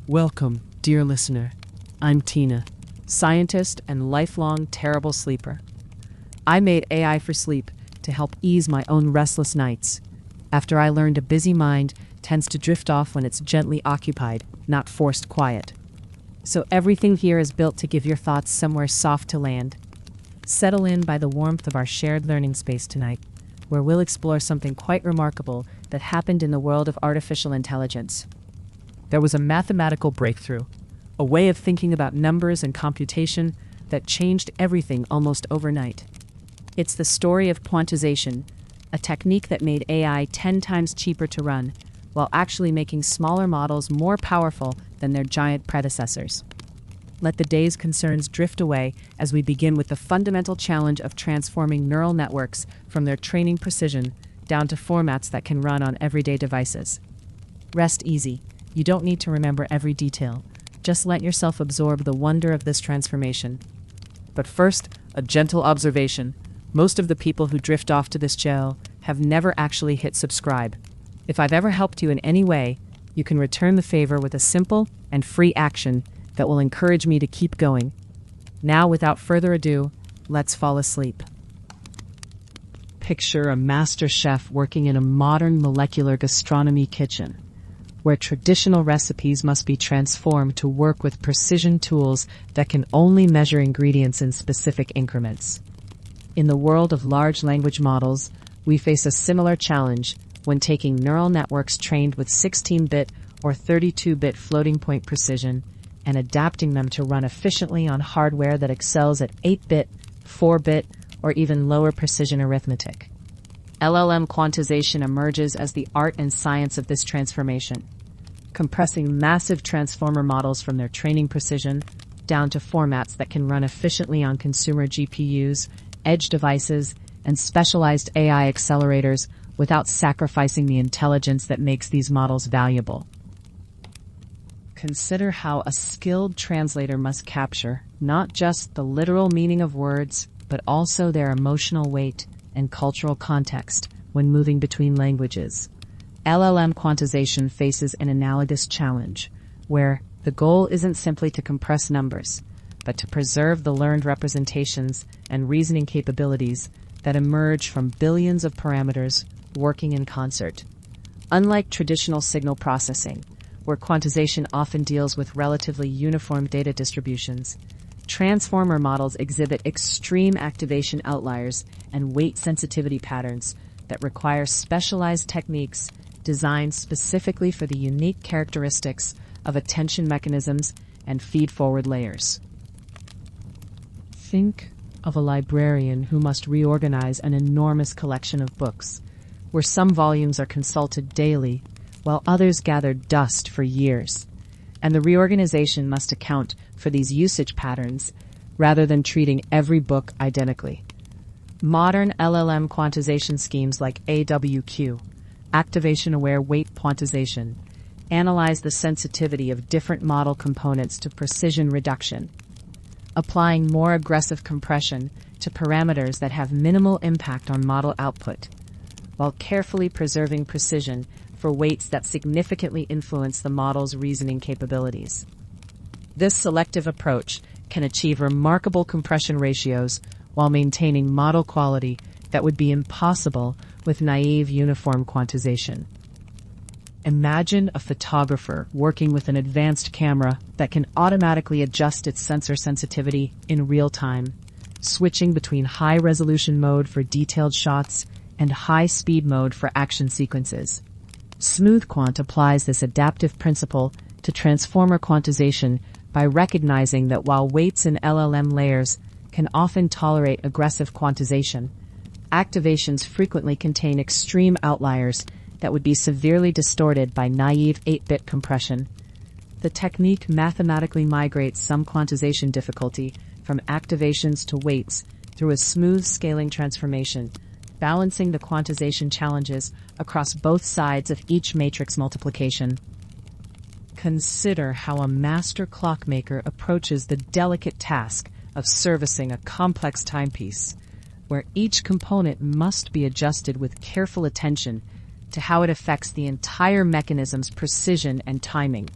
Welcome, dear listener. I'm Tina, scientist and lifelong terrible sleeper. I made AI for sleep to help ease my own restless nights, after I learned a busy mind tends to drift off when it's gently occupied, not forced quiet. So everything here is built to give your thoughts somewhere soft to land. Settle in by the warmth of our shared learning space tonight, where we'll explore something quite remarkable that happened in the world of artificial intelligence. There was a mathematical breakthrough, a way of thinking about numbers and computation that changed everything almost overnight. It's the story of quantization, a technique that made AI 10 times cheaper to run, while actually making smaller models more powerful than their giant predecessors. Let the day's concerns drift away as we begin with the fundamental challenge of transforming neural networks from their training precision down to formats that can run on everyday devices. Rest easy. You don't need to remember every detail. Just let yourself absorb the wonder of this transformation. But first, a gentle observation. Most of the people who drift off to this jail have never actually hit subscribe. If I've ever helped you in any way, you can return the favor with a simple and free action that will encourage me to keep going. Now, without further ado, let's fall asleep. Picture a master chef working in a modern molecular gastronomy kitchen, where traditional recipes must be transformed to work with precision tools that can only measure ingredients in specific increments. In the world of large language models, we face a similar challenge when taking neural networks trained with 16-bit or 32-bit floating-point precision and adapting them to run efficiently on hardware that excels at 8-bit, 4-bit, or even lower precision arithmetic. LLM quantization emerges as the art and science of this transformation, compressing massive transformer models from their training precision down to formats that can run efficiently on consumer GPUs, edge devices, and specialized AI accelerators without sacrificing the intelligence that makes these models valuable. Consider how a skilled translator must capture not just the literal meaning of words, but also their emotional weight and cultural context when moving between languages. LLM quantization faces an analogous challenge, where the goal isn't simply to compress numbers, but to preserve the learned representations and reasoning capabilities that emerge from billions of parameters working in concert. Unlike traditional signal processing, where quantization often deals with relatively uniform data distributions, transformer models exhibit extreme activation outliers and weight sensitivity patterns that require specialized techniques designed specifically for the unique characteristics of attention mechanisms and feed-forward layers. Think of a librarian who must reorganize an enormous collection of books, where some volumes are consulted daily while others gather dust for years, and the reorganization must account for these usage patterns rather than treating every book identically. Modern LLM quantization schemes like AWQ, Activation-Aware Weight Quantization, analyze the sensitivity of different model components to precision reduction, applying more aggressive compression to parameters that have minimal impact on model output, while carefully preserving precision for weights that significantly influence the model's reasoning capabilities. This selective approach can achieve remarkable compression ratios while maintaining model quality that would be impossible with naive uniform quantization. Imagine a photographer working with an advanced camera that can automatically adjust its sensor sensitivity in real time, switching between high-resolution mode for detailed shots and high-speed mode for action sequences. SmoothQuant applies this adaptive principle to transformer quantization by recognizing that while weights in LLM layers can often tolerate aggressive quantization, activations frequently contain extreme outliers that would be severely distorted by naive 8-bit compression. The technique mathematically migrates some quantization difficulty from activations to weights through a smooth scaling transformation, balancing the quantization challenges across both sides of each matrix multiplication. Consider how a master clockmaker approaches the delicate task of servicing a complex timepiece, where each component must be adjusted with careful attention to how it affects the entire mechanism's precision and timing.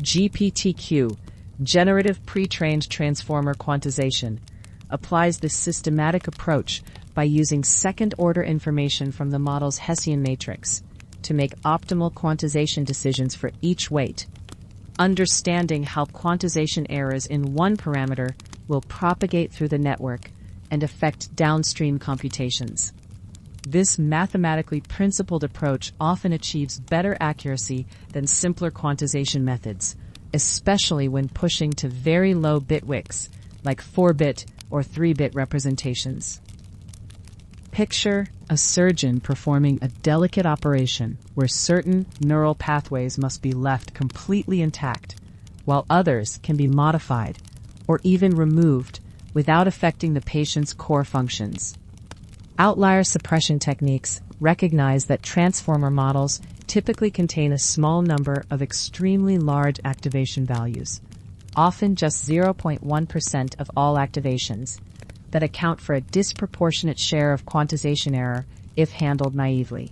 GPTQ, Generative Pre-trained Transformer Quantization, applies this systematic approach by using second-order information from the model's Hessian matrix to make optimal quantization decisions for each weight. Understanding how quantization errors in one parameter will propagate through the network and affect downstream computations. This mathematically principled approach often achieves better accuracy than simpler quantization methods, especially when pushing to very low bit widths, like 4-bit or 3-bit representations. Picture a surgeon performing a delicate operation where certain neural pathways must be left completely intact, while others can be modified or even removed without affecting the patient's core functions. Outlier suppression techniques recognize that transformer models typically contain a small number of extremely large activation values, often just 0.1% of all activations, that account for a disproportionate share of quantization error if handled naively.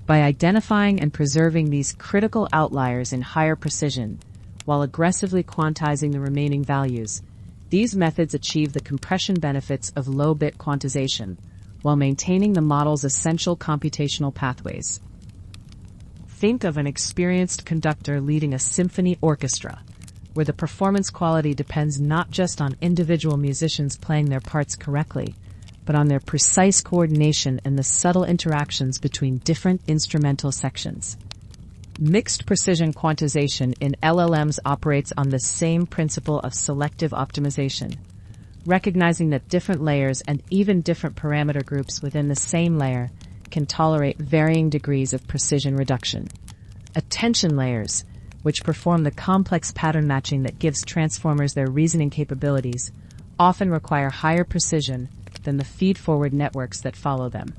By identifying and preserving these critical outliers in higher precision, while aggressively quantizing the remaining values, these methods achieve the compression benefits of low-bit quantization, while maintaining the model's essential computational pathways. Think of an experienced conductor leading a symphony orchestra, where the performance quality depends not just on individual musicians playing their parts correctly, but on their precise coordination and the subtle interactions between different instrumental sections. Mixed precision quantization in LLMs operates on the same principle of selective optimization, recognizing that different layers and even different parameter groups within the same layer can tolerate varying degrees of precision reduction. Attention layers, which perform the complex pattern matching that gives transformers their reasoning capabilities, often require higher precision than the feed-forward networks that follow them.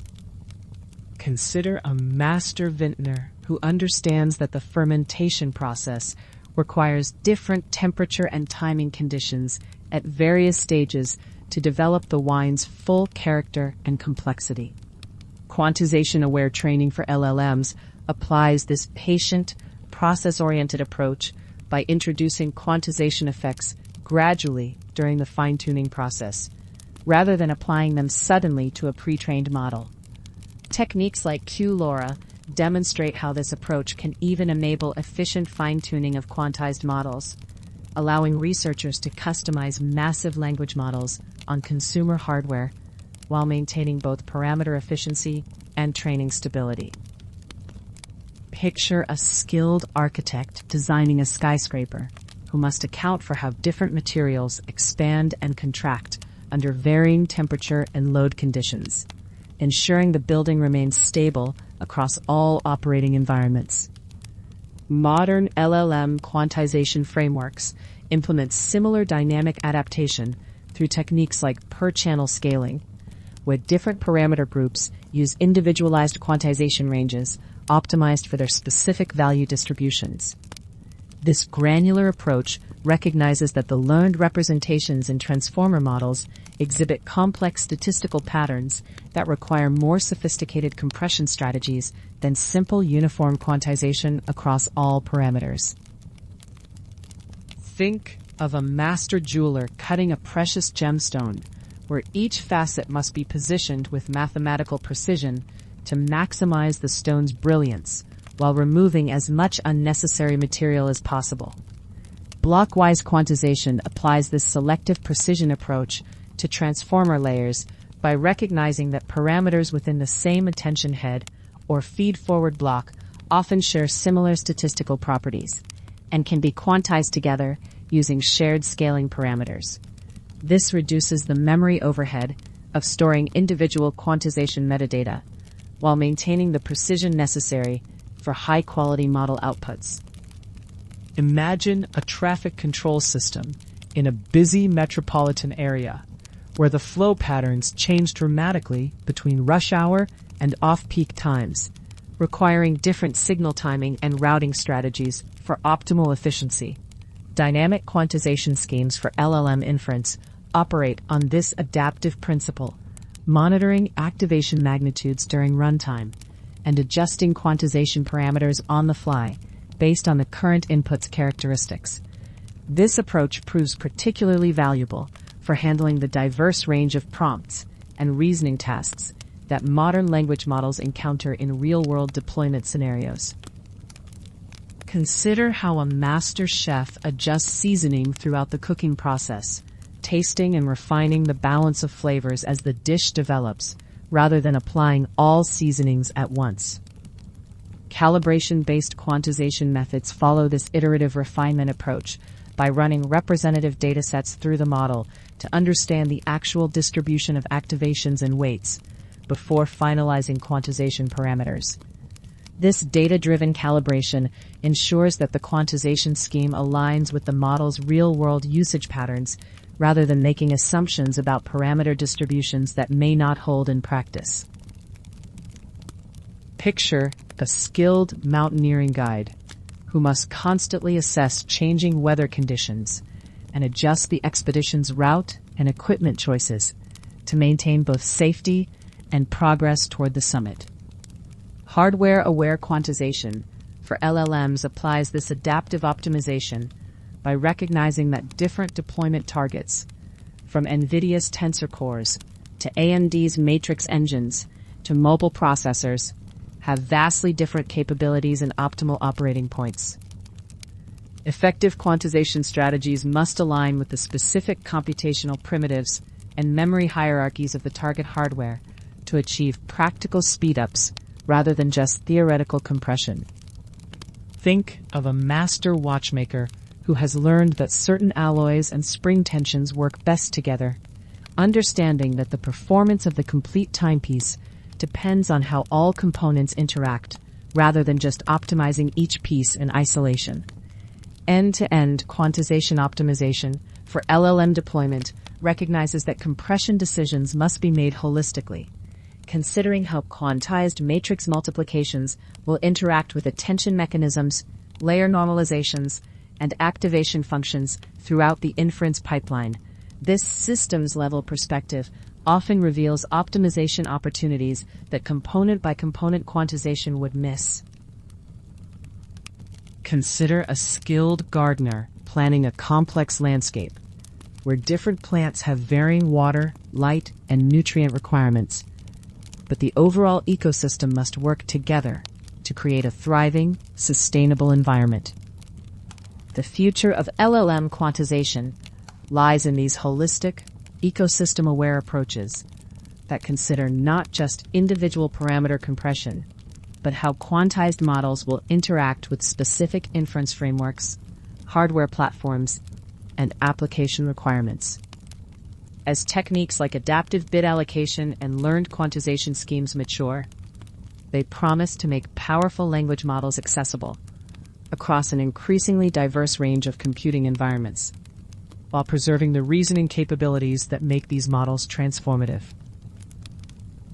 Consider a master vintner who understands that the fermentation process requires different temperature and timing conditions at various stages to develop the wine's full character and complexity. Quantization-aware training for LLMs applies this patient, process-oriented approach by introducing quantization effects gradually during the fine-tuning process, rather than applying them suddenly to a pre-trained model. Techniques like QLoRa demonstrate how this approach can even enable efficient fine-tuning of quantized models, allowing researchers to customize massive language models on consumer hardware while maintaining both parameter efficiency and training stability. Picture a skilled architect designing a skyscraper who must account for how different materials expand and contract under varying temperature and load conditions, ensuring the building remains stable across all operating environments. Modern LLM quantization frameworks implement similar dynamic adaptation through techniques like per-channel scaling, where different parameter groups use individualized quantization ranges optimized for their specific value distributions. This granular approach recognizes that the learned representations in transformer models exhibit complex statistical patterns that require more sophisticated compression strategies than simple uniform quantization across all parameters. Think of a master jeweler cutting a precious gemstone, where each facet must be positioned with mathematical precision to maximize the stone's brilliance, while removing as much unnecessary material as possible. Blockwise quantization applies this selective precision approach to transformer layers by recognizing that parameters within the same attention head or feed-forward block often share similar statistical properties and can be quantized together using shared scaling parameters. This reduces the memory overhead of storing individual quantization metadata while maintaining the precision necessary for high-quality model outputs. Imagine a traffic control system in a busy metropolitan area where the flow patterns change dramatically between rush hour and off-peak times, requiring different signal timing and routing strategies for optimal efficiency. Dynamic quantization schemes for LLM inference operate on this adaptive principle, monitoring activation magnitudes during runtime and adjusting quantization parameters on the fly based on the current input's characteristics. This approach proves particularly valuable for handling the diverse range of prompts and reasoning tasks that modern language models encounter in real-world deployment scenarios. Consider how a master chef adjusts seasoning throughout the cooking process, tasting and refining the balance of flavors as the dish develops, rather than applying all seasonings at once. Calibration-based quantization methods follow this iterative refinement approach by running representative datasets through the model to understand the actual distribution of activations and weights before finalizing quantization parameters. This data-driven calibration ensures that the quantization scheme aligns with the model's real-world usage patterns rather than making assumptions about parameter distributions that may not hold in practice. Picture a skilled mountaineering guide who must constantly assess changing weather conditions and adjust the expedition's route and equipment choices to maintain both safety and progress toward the summit. Hardware-aware quantization for LLMs applies this adaptive optimization by recognizing that different deployment targets, from NVIDIA's tensor cores to AMD's matrix engines to mobile processors, have vastly different capabilities and optimal operating points. Effective quantization strategies must align with the specific computational primitives and memory hierarchies of the target hardware to achieve practical speedups rather than just theoretical compression. Think of a master watchmaker who has learned that certain alloys and spring tensions work best together, understanding that the performance of the complete timepiece depends on how all components interact rather than just optimizing each piece in isolation. End-to-end quantization optimization for LLM deployment recognizes that compression decisions must be made holistically, considering how quantized matrix multiplications will interact with attention mechanisms, layer normalizations, and activation functions throughout the inference pipeline. This systems-level perspective often reveals optimization opportunities that component-by-component quantization would miss. Consider a skilled gardener planning a complex landscape where different plants have varying water, light, and nutrient requirements, but the overall ecosystem must work together to create a thriving, sustainable environment. The future of LLM quantization lies in these holistic, ecosystem-aware approaches that consider not just individual parameter compression, but how quantized models will interact with specific inference frameworks, hardware platforms, and application requirements. As techniques like adaptive bit allocation and learned quantization schemes mature, they promise to make powerful language models accessible across an increasingly diverse range of computing environments, while preserving the reasoning capabilities that make these models transformative.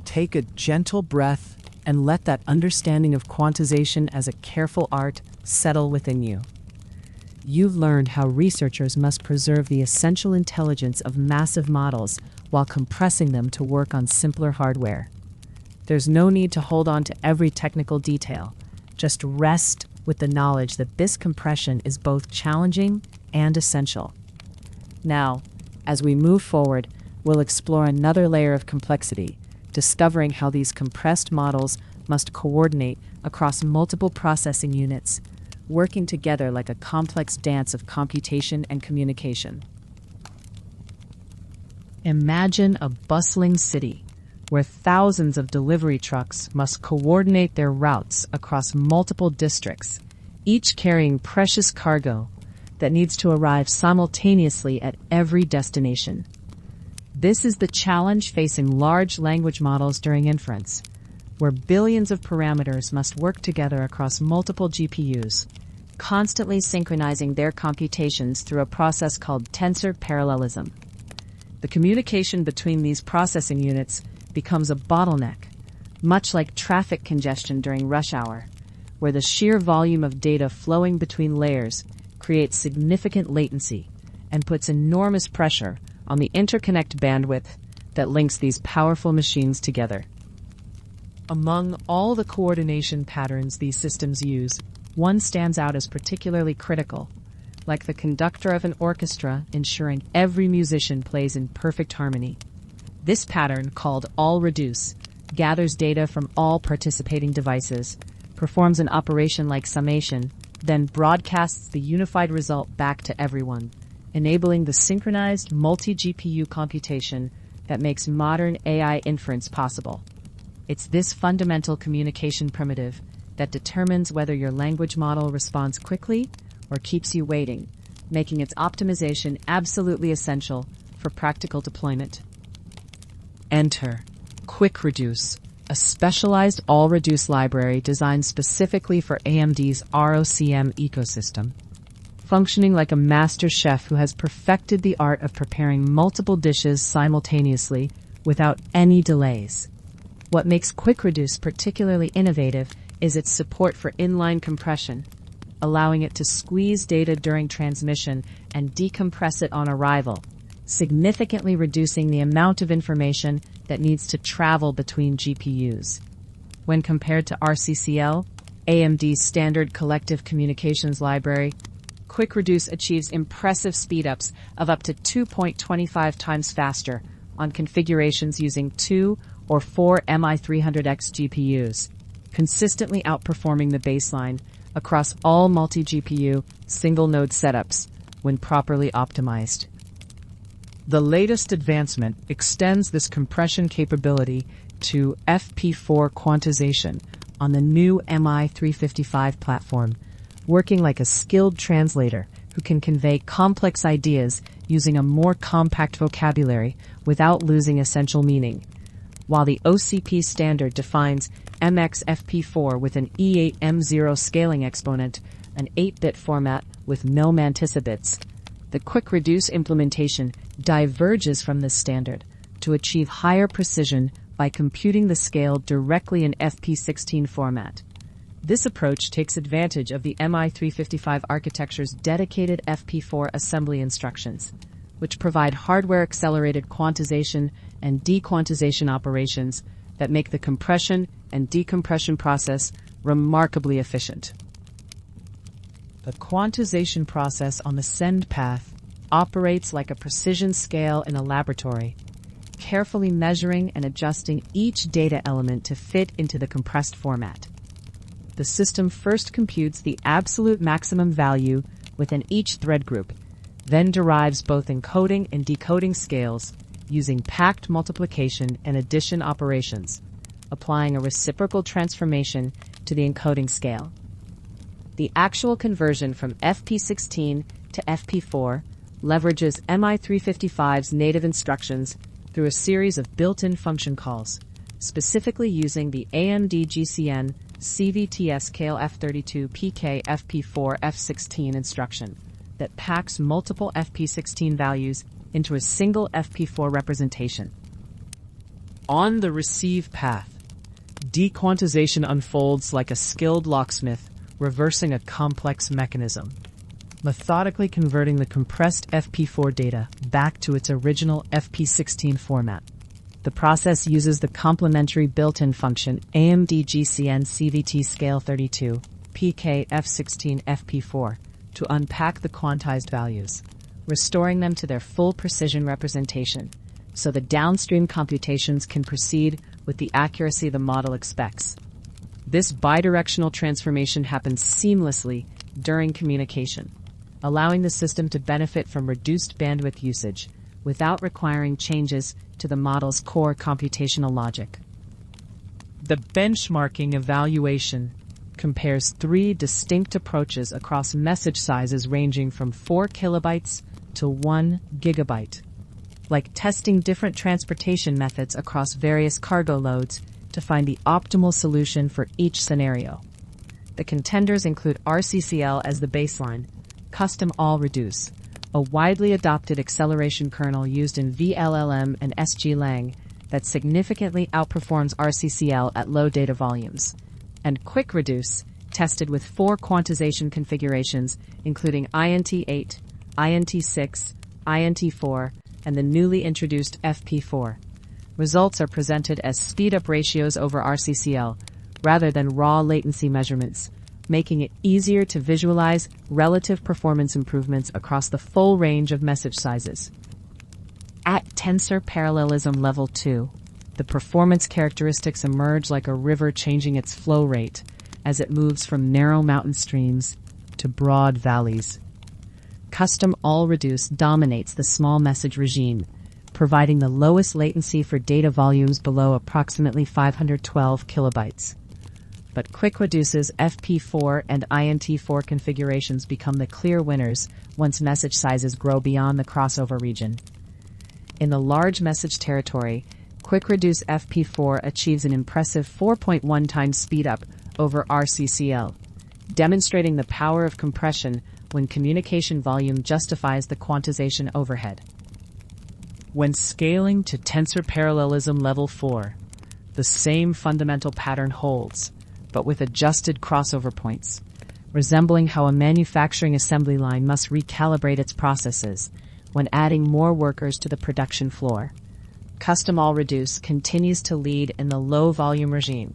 Take a gentle breath and let that understanding of quantization as a careful art settle within you. You've learned how researchers must preserve the essential intelligence of massive models while compressing them to work on simpler hardware. There's no need to hold on to every technical detail. Just rest with the knowledge that this compression is both challenging and essential. Now, as we move forward, we'll explore another layer of complexity, discovering how these compressed models must coordinate across multiple processing units, working together like a complex dance of computation and communication. Imagine a bustling city where thousands of delivery trucks must coordinate their routes across multiple districts, each carrying precious cargo that needs to arrive simultaneously at every destination. This is the challenge facing large language models during inference, where billions of parameters must work together across multiple GPUs, constantly synchronizing their computations through a process called tensor parallelism. The communication between these processing units becomes a bottleneck, much like traffic congestion during rush hour, where the sheer volume of data flowing between layers creates significant latency and puts enormous pressure on the interconnect bandwidth that links these powerful machines together. Among all the coordination patterns these systems use, One stands out as particularly critical, like the conductor of an orchestra ensuring every musician plays in perfect harmony. This pattern, called all-reduce, gathers data from all participating devices, performs an operation like summation, then broadcasts the unified result back to everyone, enabling the synchronized multi-GPU computation that makes modern AI inference possible. It's this fundamental communication primitive that determines whether your language model responds quickly or keeps you waiting, making its optimization absolutely essential for practical deployment. Enter QuickReduce, a specialized all-reduce library designed specifically for AMD's ROCm ecosystem. Functioning like a master chef who has perfected the art of preparing multiple dishes simultaneously without any delays. What makes QuickReduce particularly innovative is its support for inline compression, allowing it to squeeze data during transmission and decompress it on arrival, significantly reducing the amount of information that needs to travel between GPUs. When compared to RCCL, AMD's standard collective communications library, QuickReduce achieves impressive speedups of up to 2.25 times faster on configurations using 2 or 4 MI300X GPUs, consistently outperforming the baseline across all multi-GPU, single-node setups when properly optimized. The latest advancement extends this compression capability to FP4 quantization on the new MI355 platform, working like a skilled translator who can convey complex ideas using a more compact vocabulary without losing essential meaning. While the OCP standard defines MXFP4 with an E8M0 scaling exponent, an 8-bit format with no manticipits, the QuickReduce implementation diverges from this standard to achieve higher precision by computing the scale directly in FP16 format. This approach takes advantage of the MI355 architecture's dedicated FP4 assembly instructions, which provide hardware-accelerated quantization and dequantization operations that make the compression and decompression process remarkably efficient. The quantization process on the send path operates like a precision scale in a laboratory, carefully measuring and adjusting each data element to fit into the compressed format. The system first computes the absolute maximum value within each thread group, then derives both encoding and decoding scales using packed multiplication and addition operations, applying a reciprocal transformation to the encoding scale. The actual conversion from FP16 to FP4 leverages MI355's native instructions through a series of built-in function calls, specifically using the AMD GCN CVTS Scale F32 PK FP4 F16 instruction that packs multiple FP16 values into a single FP4 representation. On the receive path, dequantization unfolds like a skilled locksmith reversing a complex mechanism, methodically converting the compressed FP4 data back to its original FP16 format. The process uses the complementary built-in function AMD GCN CVT Scale 32 PK F16 FP4 to unpack the quantized values, restoring them to their full precision representation so the downstream computations can proceed with the accuracy the model expects. This bidirectional transformation happens seamlessly during communication, allowing the system to benefit from reduced bandwidth usage without requiring changes to the model's core computational logic. The benchmarking evaluation compares three distinct approaches across message sizes ranging from 4 kilobytes to 1 gigabyte, like testing different transportation methods across various cargo loads to find the optimal solution for each scenario. The contenders include RCCL as the baseline, custom all-reduce, a widely adopted acceleration kernel used in VLLM and SGLang that significantly outperforms RCCL at low data volumes, and QuickReduce, tested with 4 quantization configurations including INT8, INT6, INT4, and the newly introduced FP4. Results are presented as speed-up ratios over RCCL rather than raw latency measurements, making it easier to visualize relative performance improvements across the full range of message sizes. At tensor parallelism level 2, the performance characteristics emerge like a river changing its flow rate as it moves from narrow mountain streams to broad valleys. Custom all reduce dominates the small message regime, providing the lowest latency for data volumes below approximately 512 kilobytes. But quick reduce's FP4 and INT4 configurations become the clear winners once message sizes grow beyond the crossover region. In the large message territory, quick reduce FP4 achieves an impressive 4.1 times speedup over RCCL, demonstrating the power of compression when communication volume justifies the quantization overhead. When scaling to tensor parallelism level 4, the same fundamental pattern holds, but with adjusted crossover points, resembling how a manufacturing assembly line must recalibrate its processes when adding more workers to the production floor. Custom all reduce continues to lead in the low volume regime,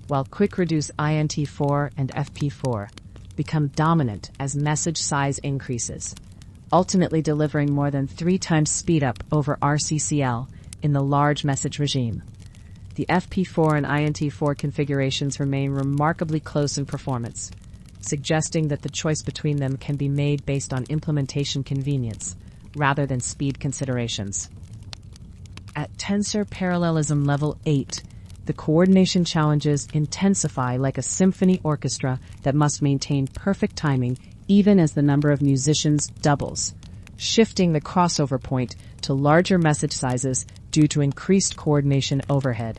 while quick reduce INT4 and FP4 become dominant as message size increases, ultimately delivering more than 3 times speedup over RCCL in the large message regime. The FP4 and INT4 configurations remain remarkably close in performance, suggesting that the choice between them can be made based on implementation convenience rather than speed considerations. At tensor parallelism level 8, the coordination challenges intensify like a symphony orchestra that must maintain perfect timing even as the number of musicians doubles, shifting the crossover point to larger message sizes due to increased coordination overhead.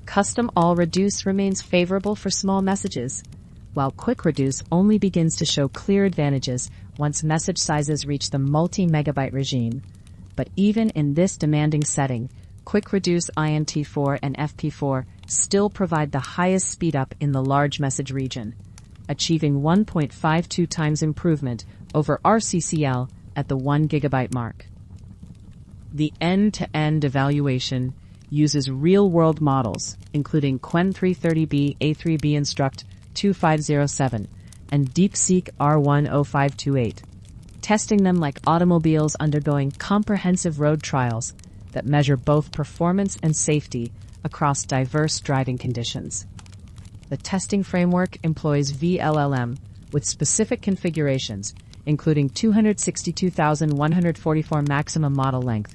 Custom all reduce remains favorable for small messages, while quick reduce only begins to show clear advantages once message sizes reach the multi-megabyte regime. But even in this demanding setting, quick reduce INT4 and FP4 still provide the highest speedup in the large message region, achieving 1.52 times improvement over RCCL at the 1 gigabyte mark. The end-to-end evaluation uses real-world models, including Qwen330B A3B Instruct 2507 and DeepSeek R10528, testing them like automobiles undergoing comprehensive road trials that measure both performance and safety across diverse driving conditions. The testing framework employs VLLM with specific configurations, including 262,144 maximum model length,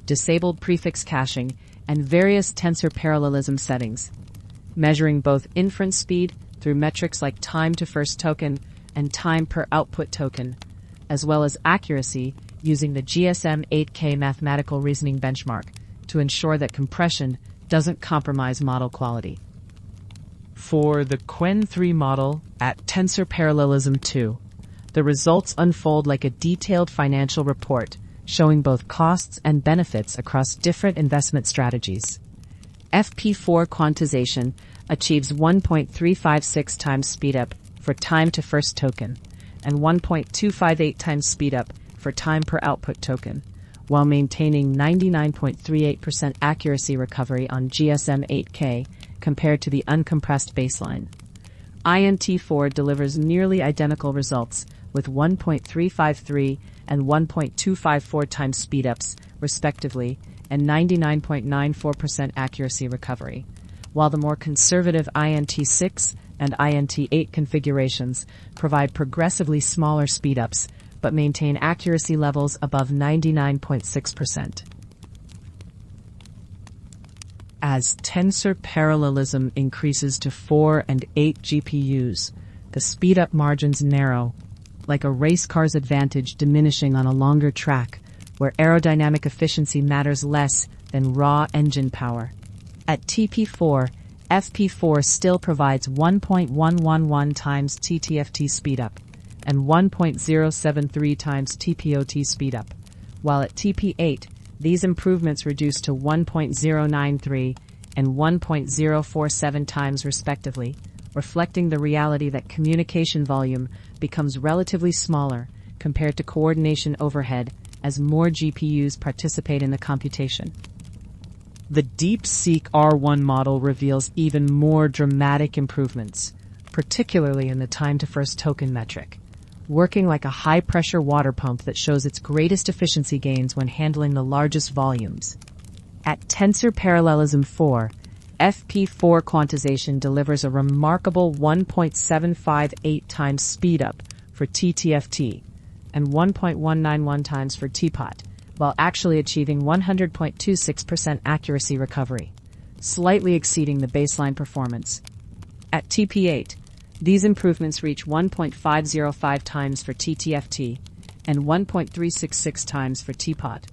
disabled prefix caching, and various tensor parallelism settings, measuring both inference speed through metrics like time to first token and time per output token, as well as accuracy using the GSM 8K mathematical reasoning benchmark to ensure that compression doesn't compromise model quality. For the Qwen3 model at Tensor Parallelism 2, the results unfold like a detailed financial report showing both costs and benefits across different investment strategies. FP4 quantization achieves 1.356 times speedup for time to first token and 1.258 times speedup for time per output token, while maintaining 99.38% accuracy recovery on GSM 8K compared to the uncompressed baseline. INT4 delivers nearly identical results with 1.353 and 1.254 times speedups, respectively, and 99.94% accuracy recovery, while the more conservative INT6 and INT8 configurations provide progressively smaller speedups but maintain accuracy levels above 99.6%. As tensor parallelism increases to 4 and 8 GPUs, the speedup margins narrow, like a race car's advantage diminishing on a longer track where aerodynamic efficiency matters less than raw engine power. At TP4, FP4 still provides 1.111 times TTFT speedup and 1.073 times TPOT speedup, while at TP8, these improvements reduce to 1.093 and 1.047 times respectively, reflecting the reality that communication volume becomes relatively smaller compared to coordination overhead as more GPUs participate in the computation. The DeepSeek R1 model reveals even more dramatic improvements, particularly in the time-to-first token metric, working like a high-pressure water pump that shows its greatest efficiency gains when handling the largest volumes. At Tensor Parallelism 4, FP4 quantization delivers a remarkable 1.758 times speedup for TTFT and 1.191 times for TPOT, while actually achieving 100.26% accuracy recovery, slightly exceeding the baseline performance. At TP8, these improvements reach 1.505 times for TTFT and 1.366 times for TPOT,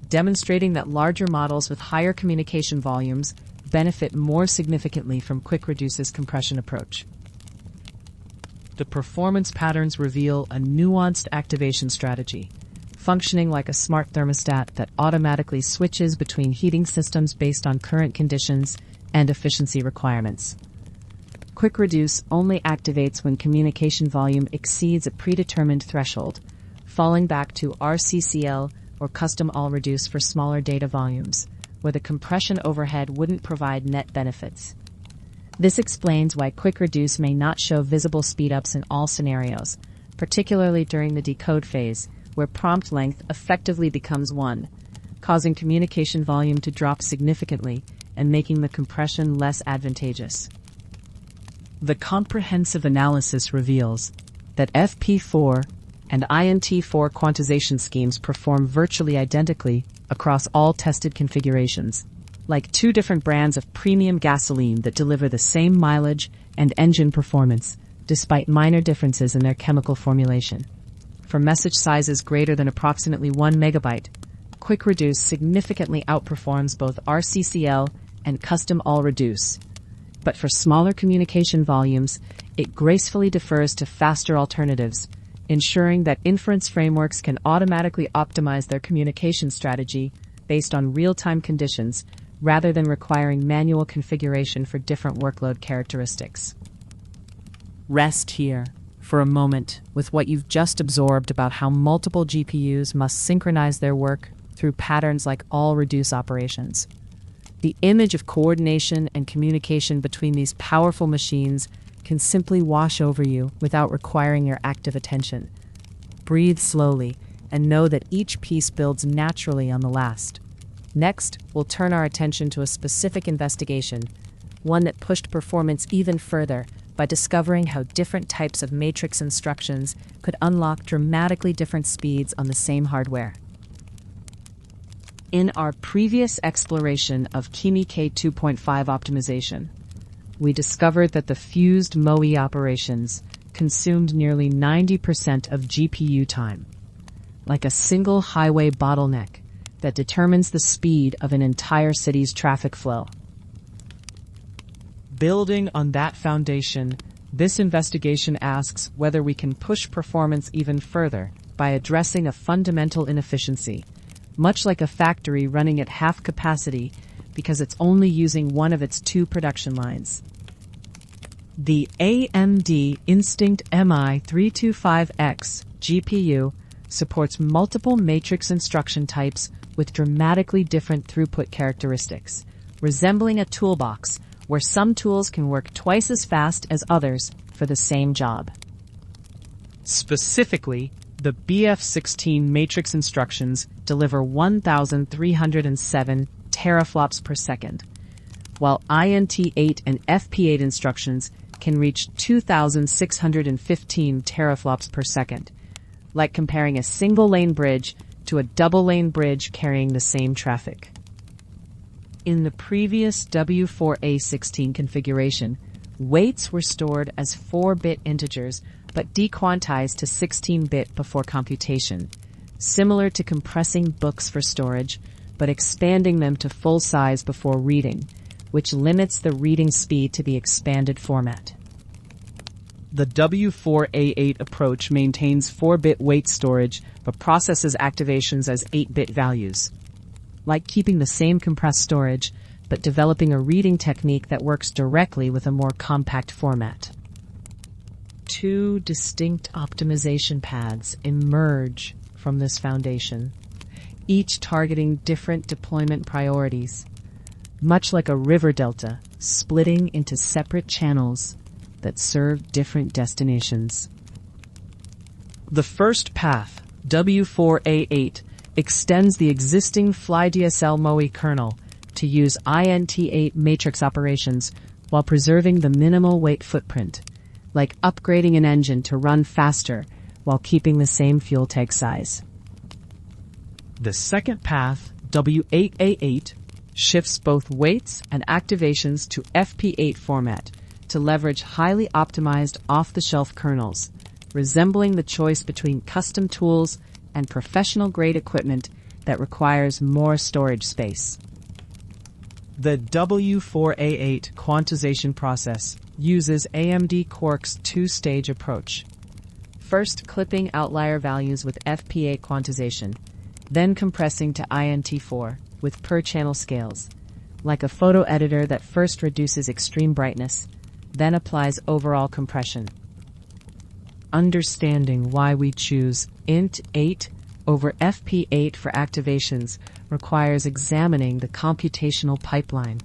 demonstrating that larger models with higher communication volumes benefit more significantly from QuickReduce's compression approach. The performance patterns reveal a nuanced activation strategy, functioning like a smart thermostat that automatically switches between heating systems based on current conditions and efficiency requirements. QuickReduce only activates when communication volume exceeds a predetermined threshold, falling back to RCCL or custom all reduce for smaller data volumes, where the compression overhead wouldn't provide net benefits. This explains why QuickReduce may not show visible speedups in all scenarios, particularly during the decode phase, where prompt length effectively becomes 1, causing communication volume to drop significantly and making the compression less advantageous. The comprehensive analysis reveals that FP4 and INT4 quantization schemes perform virtually identically across all tested configurations, like two different brands of premium gasoline that deliver the same mileage and engine performance, despite minor differences in their chemical formulation. For message sizes greater than approximately 1 megabyte, QuickReduce significantly outperforms both RCCL and custom all reduce. But for smaller communication volumes, it gracefully defers to faster alternatives, ensuring that inference frameworks can automatically optimize their communication strategy based on real-time conditions rather than requiring manual configuration for different workload characteristics. Rest here for a moment with what you've just absorbed about how multiple GPUs must synchronize their work through patterns like all reduce operations. The image of coordination and communication between these powerful machines can simply wash over you without requiring your active attention. Breathe slowly and know that each piece builds naturally on the last. Next, we'll turn our attention to a specific investigation, one that pushed performance even further by discovering how different types of matrix instructions could unlock dramatically different speeds on the same hardware. In our previous exploration of Kimi K2.5 optimization, we discovered that the fused MOE operations consumed nearly 90% of GPU time, like a single highway bottleneck that determines the speed of an entire city's traffic flow. Building on that foundation, this investigation asks whether we can push performance even further by addressing a fundamental inefficiency, much like a factory running at half capacity because it's only using one of its two production lines. The AMD Instinct MI325X GPU supports multiple matrix instruction types with dramatically different throughput characteristics, resembling a toolbox where some tools can work twice as fast as others for the same job. Specifically, the BF16 matrix instructions deliver 1,307 teraflops per second, while INT8 and FP8 instructions can reach 2,615 teraflops per second, like comparing a single-lane bridge to a double-lane bridge carrying the same traffic. In the previous W4A16 configuration, weights were stored as 4-bit integers but dequantized to 16-bit before computation, similar to compressing books for storage but expanding them to full size before reading, which limits the reading speed to the expanded format. The W4A8 approach maintains 4-bit weight storage but processes activations as 8-bit values, like keeping the same compressed storage but developing a reading technique that works directly with a more compact format. Two distinct optimization paths emerge from this foundation, each targeting different deployment priorities. Much like a river delta splitting into separate channels, that serve different destinations. The first path, W4A8, extends the existing FlyDSL MOE kernel to use int8 matrix operations while preserving the minimal weight footprint, like upgrading an engine to run faster while keeping the same fuel tank size. The second path, W8A8, shifts both weights and activations to FP8 format to leverage highly optimized off-the-shelf kernels, resembling the choice between custom tools and professional-grade equipment that requires more storage space. The W4A8 quantization process uses AMD Quark's two-stage approach. First, clipping outlier values with FP8 quantization, then compressing to INT4 with per-channel scales, like a photo editor that first reduces extreme brightness, then applies overall compression. Understanding why we choose int8 over FP8 for activations requires examining the computational pipeline,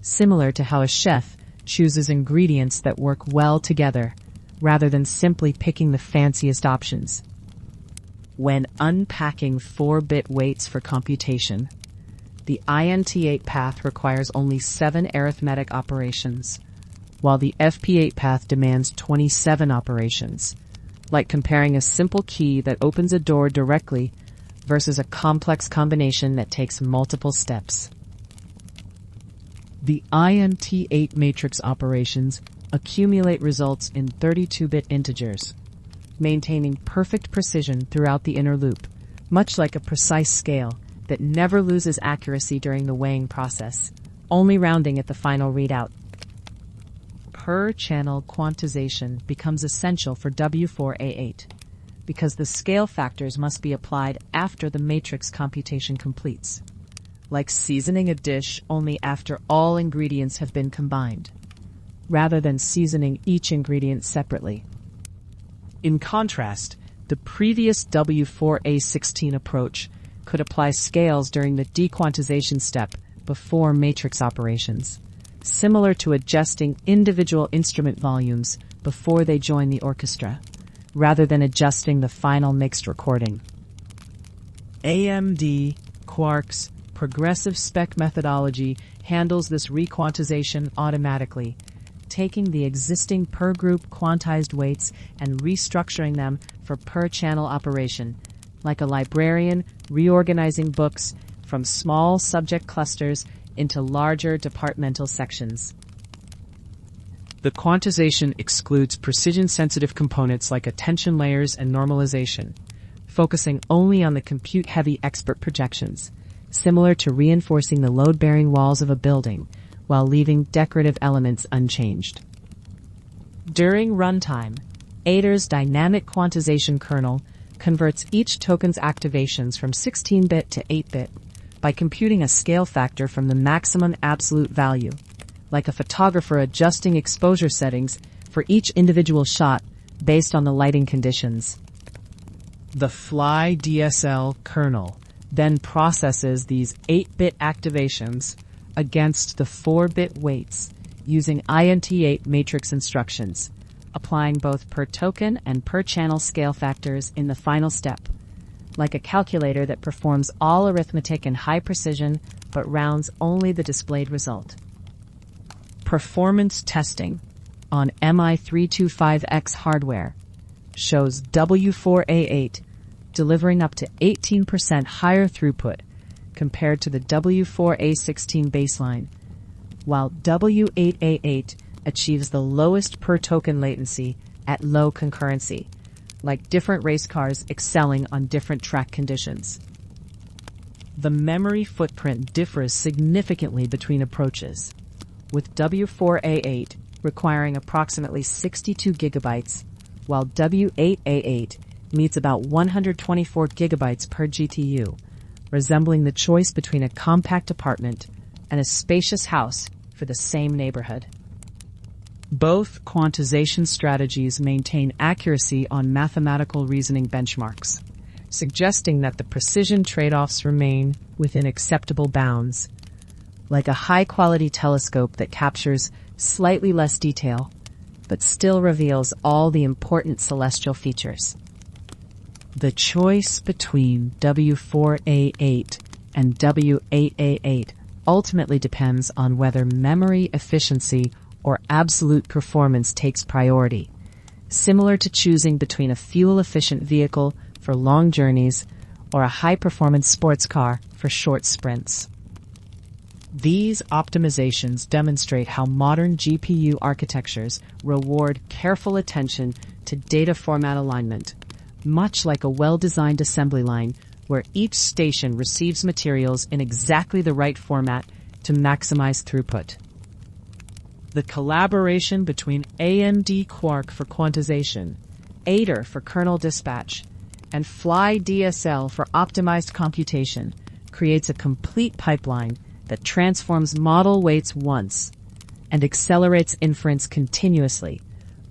similar to how a chef chooses ingredients that work well together, rather than simply picking the fanciest options. When unpacking 4-bit weights for computation, the INT8 path requires only 7 arithmetic operations, while the FP8 path demands 27 operations, like comparing a simple key that opens a door directly versus a complex combination that takes multiple steps. The INT8 matrix operations accumulate results in 32-bit integers, maintaining perfect precision throughout the inner loop, much like a precise scale that never loses accuracy during the weighing process, only rounding at the final readout. Per-channel quantization becomes essential for W4A8 because the scale factors must be applied after the matrix computation completes, like seasoning a dish only after all ingredients have been combined, rather than seasoning each ingredient separately. In contrast, the previous W4A16 approach could apply scales during the dequantization step before matrix operations, similar to adjusting individual instrument volumes before they join the orchestra, rather than adjusting the final mixed recording. AMD Quark's progressive spec methodology handles this requantization automatically, taking the existing per-group quantized weights and restructuring them for per-channel operation, like a librarian reorganizing books from small subject clusters into larger departmental sections. The quantization excludes precision-sensitive components like attention layers and normalization, focusing only on the compute-heavy expert projections, similar to reinforcing the load-bearing walls of a building while leaving decorative elements unchanged. During runtime, Ader's dynamic quantization kernel converts each token's activations from 16-bit to 8-bit by computing a scale factor from the maximum absolute value, like a photographer adjusting exposure settings for each individual shot based on the lighting conditions. The FlyDSL kernel then processes these 8-bit activations against the 4-bit weights using INT8 matrix instructions, applying both per-token and per-channel scale factors in the final step, like a calculator that performs all arithmetic in high precision but rounds only the displayed result. Performance testing on MI325X hardware shows W4A8 delivering up to 18% higher throughput compared to the W4A16 baseline, while W8A8 achieves the lowest per-token latency at low concurrency, like different race cars excelling on different track conditions. The memory footprint differs significantly between approaches, with W4A8 requiring approximately 62 gigabytes, while W8A8 meets about 124 gigabytes per GTU, resembling the choice between a compact apartment and a spacious house for the same neighborhood. Both quantization strategies maintain accuracy on mathematical reasoning benchmarks, suggesting that the precision trade-offs remain within acceptable bounds. Like a high-quality telescope that captures slightly less detail, but still reveals all the important celestial features. The choice between W4A8 and W8A8 ultimately depends on whether memory efficiency or absolute performance takes priority, similar to choosing between a fuel-efficient vehicle for long journeys or a high-performance sports car for short sprints. These optimizations demonstrate how modern GPU architectures reward careful attention to data format alignment, much like a well-designed assembly line where each station receives materials in exactly the right format to maximize throughput. The collaboration between AMD Quark for quantization, Aider for kernel dispatch, and FlyDSL for optimized computation creates a complete pipeline that transforms model weights once and accelerates inference continuously,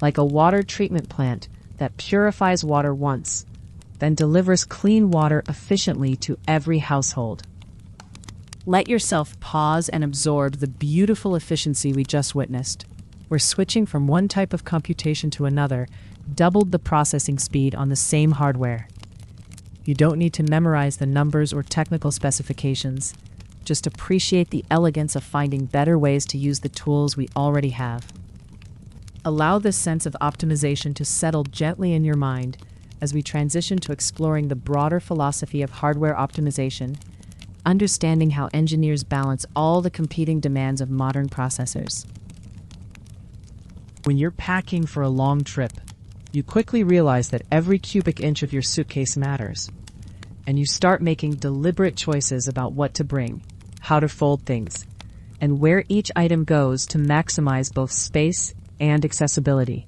like a water treatment plant that purifies water once, then delivers clean water efficiently to every household. Let yourself pause and absorb the beautiful efficiency we just witnessed. We're switching from one type of computation to another, doubled the processing speed on the same hardware. You don't need to memorize the numbers or technical specifications. Just appreciate the elegance of finding better ways to use the tools we already have. Allow this sense of optimization to settle gently in your mind as we transition to exploring the broader philosophy of hardware optimization, understanding how engineers balance all the competing demands of modern processors. When you're packing for a long trip, you quickly realize that every cubic inch of your suitcase matters, and you start making deliberate choices about what to bring, how to fold things, and where each item goes to maximize both space and accessibility.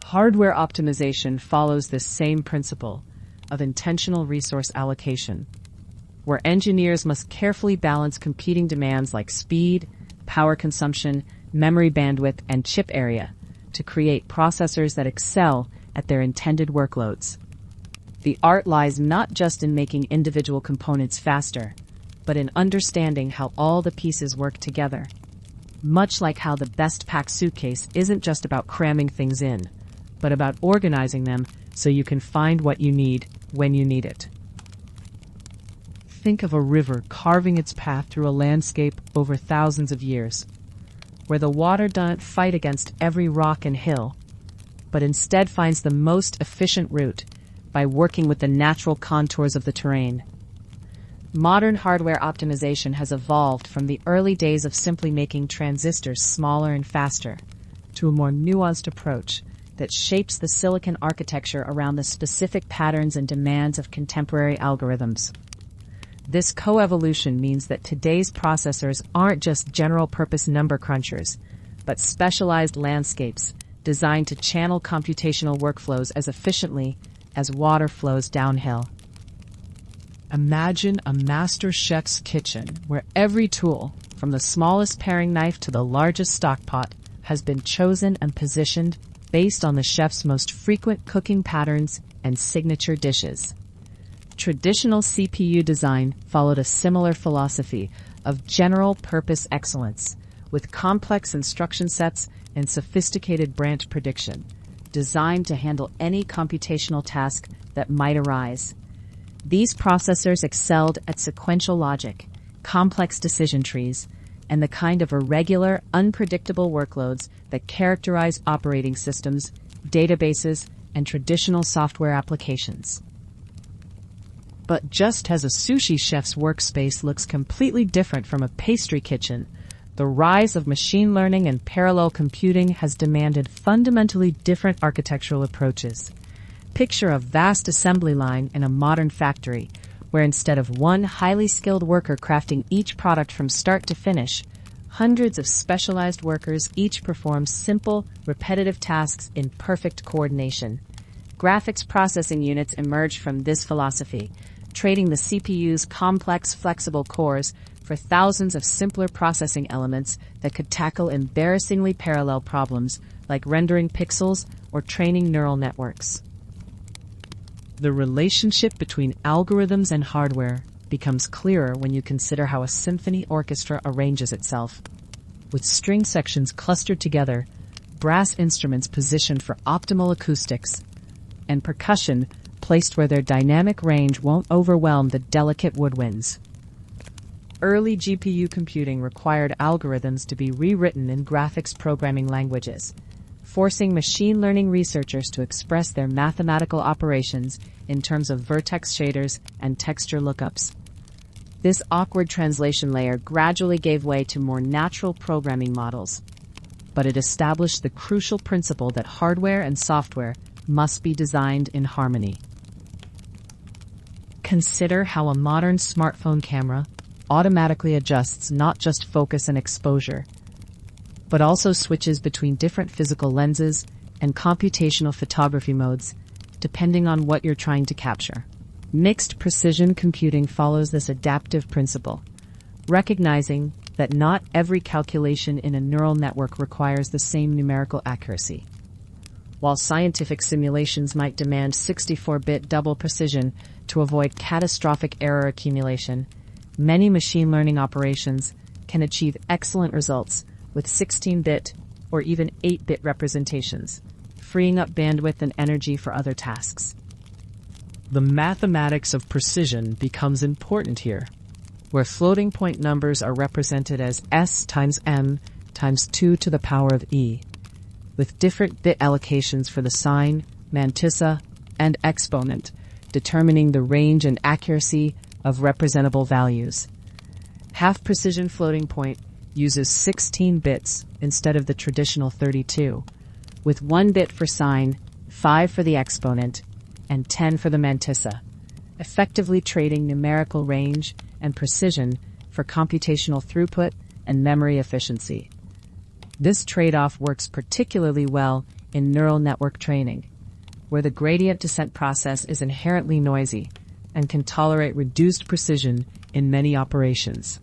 Hardware optimization follows this same principle of intentional resource allocation, where engineers must carefully balance competing demands like speed, power consumption, memory bandwidth, and chip area to create processors that excel at their intended workloads. The art lies not just in making individual components faster, but in understanding how all the pieces work together. Much like how the best packed suitcase isn't just about cramming things in, but about organizing them so you can find what you need when you need it. Think of a river carving its path through a landscape over thousands of years, where the water doesn't fight against every rock and hill, but instead finds the most efficient route by working with the natural contours of the terrain. Modern hardware optimization has evolved from the early days of simply making transistors smaller and faster to a more nuanced approach that shapes the silicon architecture around the specific patterns and demands of contemporary algorithms. This coevolution means that today's processors aren't just general-purpose number crunchers, but specialized landscapes designed to channel computational workflows as efficiently as water flows downhill. Imagine a master chef's kitchen where every tool, from the smallest paring knife to the largest stock pot, has been chosen and positioned based on the chef's most frequent cooking patterns and signature dishes. Traditional CPU design followed a similar philosophy of general-purpose excellence, with complex instruction sets and sophisticated branch prediction, designed to handle any computational task that might arise. These processors excelled at sequential logic, complex decision trees, and the kind of irregular, unpredictable workloads that characterize operating systems, databases, and traditional software applications. But just as a sushi chef's workspace looks completely different from a pastry kitchen, the rise of machine learning and parallel computing has demanded fundamentally different architectural approaches. Picture a vast assembly line in a modern factory, where instead of one highly skilled worker crafting each product from start to finish, hundreds of specialized workers each perform simple, repetitive tasks in perfect coordination. Graphics processing units emerge from this philosophy, trading the CPU's complex, flexible cores for thousands of simpler processing elements that could tackle embarrassingly parallel problems like rendering pixels or training neural networks. The relationship between algorithms and hardware becomes clearer when you consider how a symphony orchestra arranges itself. With string sections clustered together, brass instruments positioned for optimal acoustics, and percussion placed where their dynamic range won't overwhelm the delicate woodwinds. Early GPU computing required algorithms to be rewritten in graphics programming languages, forcing machine learning researchers to express their mathematical operations in terms of vertex shaders and texture lookups. This awkward translation layer gradually gave way to more natural programming models, but it established the crucial principle that hardware and software must be designed in harmony. Consider how a modern smartphone camera automatically adjusts not just focus and exposure, but also switches between different physical lenses and computational photography modes, depending on what you're trying to capture. Mixed precision computing follows this adaptive principle, recognizing that not every calculation in a neural network requires the same numerical accuracy. While scientific simulations might demand 64-bit double precision to avoid catastrophic error accumulation, many machine learning operations can achieve excellent results with 16-bit or even 8-bit representations, freeing up bandwidth and energy for other tasks. The mathematics of precision becomes important here, where floating point numbers are represented as s times m times 2 to the power of e, with different bit allocations for the sign, mantissa, and exponent, determining the range and accuracy of representable values. Half-precision floating point uses 16 bits instead of the traditional 32, with 1 bit for sign, 5 for the exponent, and 10 for the mantissa, effectively trading numerical range and precision for computational throughput and memory efficiency. This trade-off works particularly well in neural network training, where the gradient descent process is inherently noisy and can tolerate reduced precision in many operations.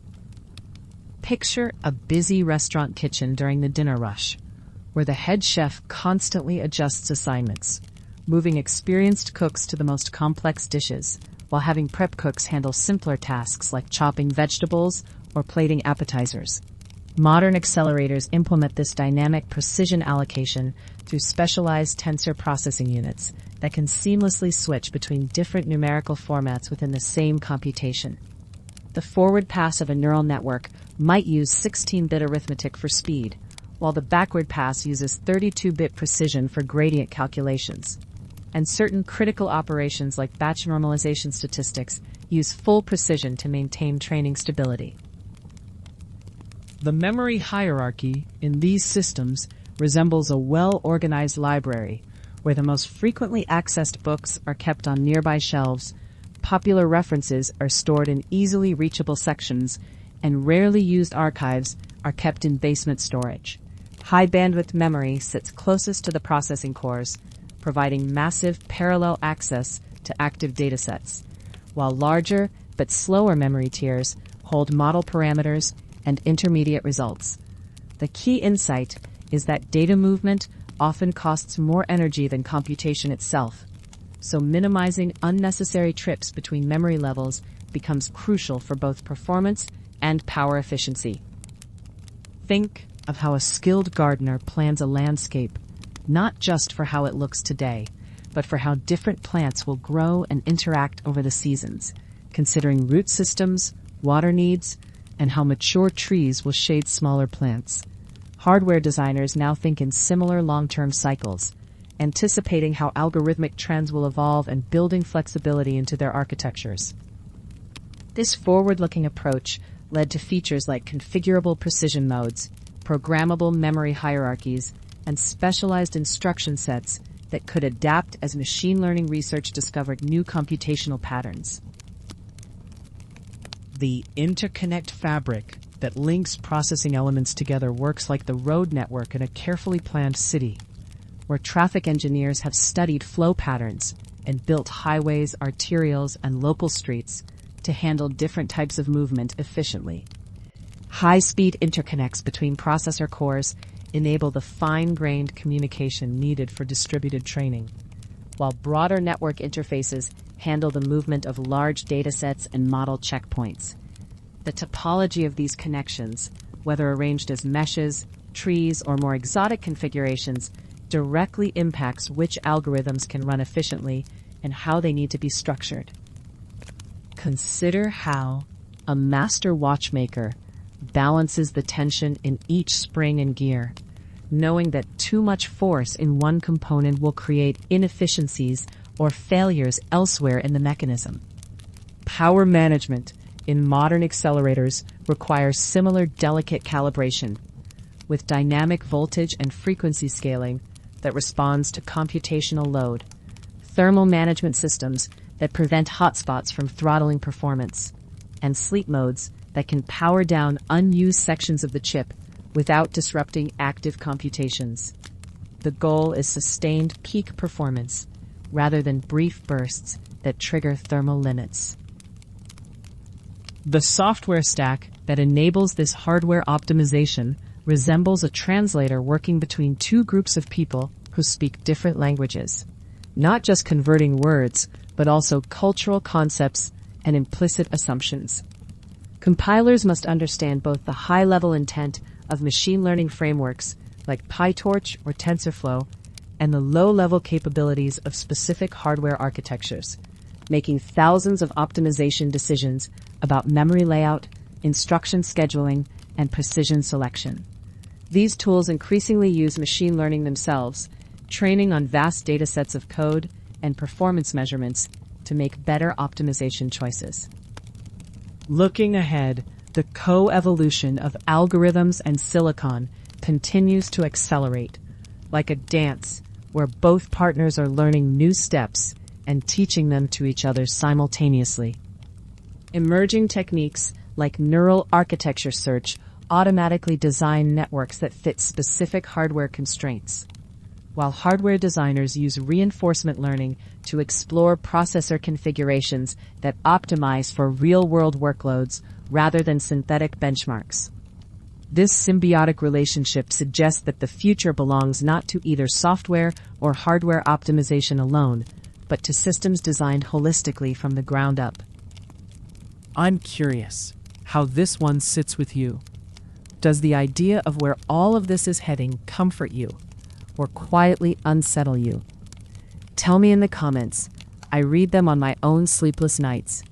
Picture a busy restaurant kitchen during the dinner rush, where the head chef constantly adjusts assignments, moving experienced cooks to the most complex dishes, while having prep cooks handle simpler tasks like chopping vegetables or plating appetizers. Modern accelerators implement this dynamic precision allocation through specialized tensor processing units that can seamlessly switch between different numerical formats within the same computation. The forward pass of a neural network might use 16-bit arithmetic for speed, while the backward pass uses 32-bit precision for gradient calculations. And certain critical operations like batch normalization statistics use full precision to maintain training stability. The memory hierarchy in these systems resembles a well-organized library, where the most frequently accessed books are kept on nearby shelves, popular references are stored in easily reachable sections, and rarely used archives are kept in basement storage. High-bandwidth memory sits closest to the processing cores, providing massive parallel access to active datasets, while larger but slower memory tiers hold model parameters and intermediate results. The key insight is that data movement often costs more energy than computation itself, so minimizing unnecessary trips between memory levels becomes crucial for both performance and power efficiency. Think of how a skilled gardener plans a landscape, not just for how it looks today, but for how different plants will grow and interact over the seasons, considering root systems, water needs, and how mature trees will shade smaller plants. Hardware designers now think in similar long-term cycles, anticipating how algorithmic trends will evolve and building flexibility into their architectures. This forward-looking approach led to features like configurable precision modes, programmable memory hierarchies, and specialized instruction sets that could adapt as machine learning research discovered new computational patterns. The interconnect fabric that links processing elements together works like the road network in a carefully planned city, where traffic engineers have studied flow patterns and built highways, arterials, and local streets to handle different types of movement efficiently. High-speed interconnects between processor cores enable the fine-grained communication needed for distributed training, while broader network interfaces handle the movement of large datasets and model checkpoints. The topology of these connections, whether arranged as meshes, trees, or more exotic configurations directly impacts which algorithms can run efficiently and how they need to be structured. Consider how a master watchmaker balances the tension in each spring and gear, knowing that too much force in one component will create inefficiencies or failures elsewhere in the mechanism. Power management in modern accelerators requires similar delicate calibration, with dynamic voltage and frequency scaling that responds to computational load, thermal management systems that prevent hotspots from throttling performance, and sleep modes that can power down unused sections of the chip without disrupting active computations. The goal is sustained peak performance rather than brief bursts that trigger thermal limits. The software stack that enables this hardware optimization resembles a translator working between two groups of people who speak different languages, not just converting words, but also cultural concepts and implicit assumptions. Compilers must understand both the high-level intent of machine learning frameworks like PyTorch or TensorFlow and the low-level capabilities of specific hardware architectures, making thousands of optimization decisions about memory layout, instruction scheduling, and precision selection. These tools increasingly use machine learning themselves, training on vast datasets of code and performance measurements to make better optimization choices. Looking ahead, the co-evolution of algorithms and silicon continues to accelerate, like a dance where both partners are learning new steps and teaching them to each other simultaneously. Emerging techniques like neural architecture search automatically design networks that fit specific hardware constraints, while hardware designers use reinforcement learning to explore processor configurations that optimize for real-world workloads rather than synthetic benchmarks. This symbiotic relationship suggests that the future belongs not to either software or hardware optimization alone, but to systems designed holistically from the ground up. I'm curious how this one sits with you. Does the idea of where all of this is heading comfort you or quietly unsettle you? Tell me in the comments. I read them on my own sleepless nights.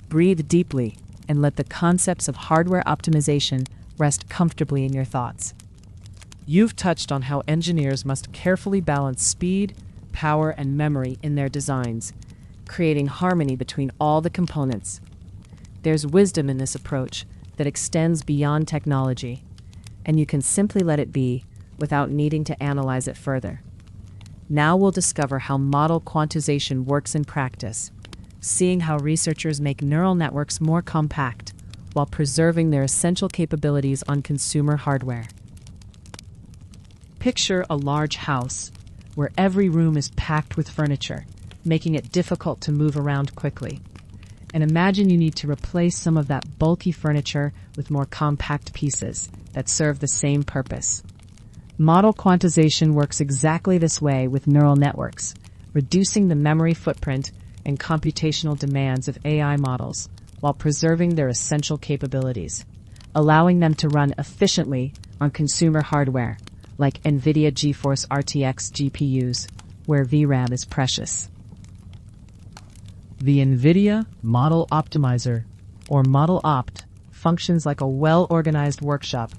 Breathe deeply and let the concepts of hardware optimization rest comfortably in your thoughts. You've touched on how engineers must carefully balance speed, power, and memory in their designs, creating harmony between all the components. There's wisdom in this approach that extends beyond technology, and you can simply let it be without needing to analyze it further. Now we'll discover how model quantization works in practice, seeing how researchers make neural networks more compact while preserving their essential capabilities on consumer hardware. Picture a large house where every room is packed with furniture, making it difficult to move around quickly. And imagine you need to replace some of that bulky furniture with more compact pieces that serve the same purpose. Model quantization works exactly this way with neural networks, reducing the memory footprint and computational demands of AI models while preserving their essential capabilities, allowing them to run efficiently on consumer hardware like NVIDIA GeForce RTX GPUs, where VRAM is precious. The NVIDIA Model Optimizer, or Model Opt, functions like a well-organized workshop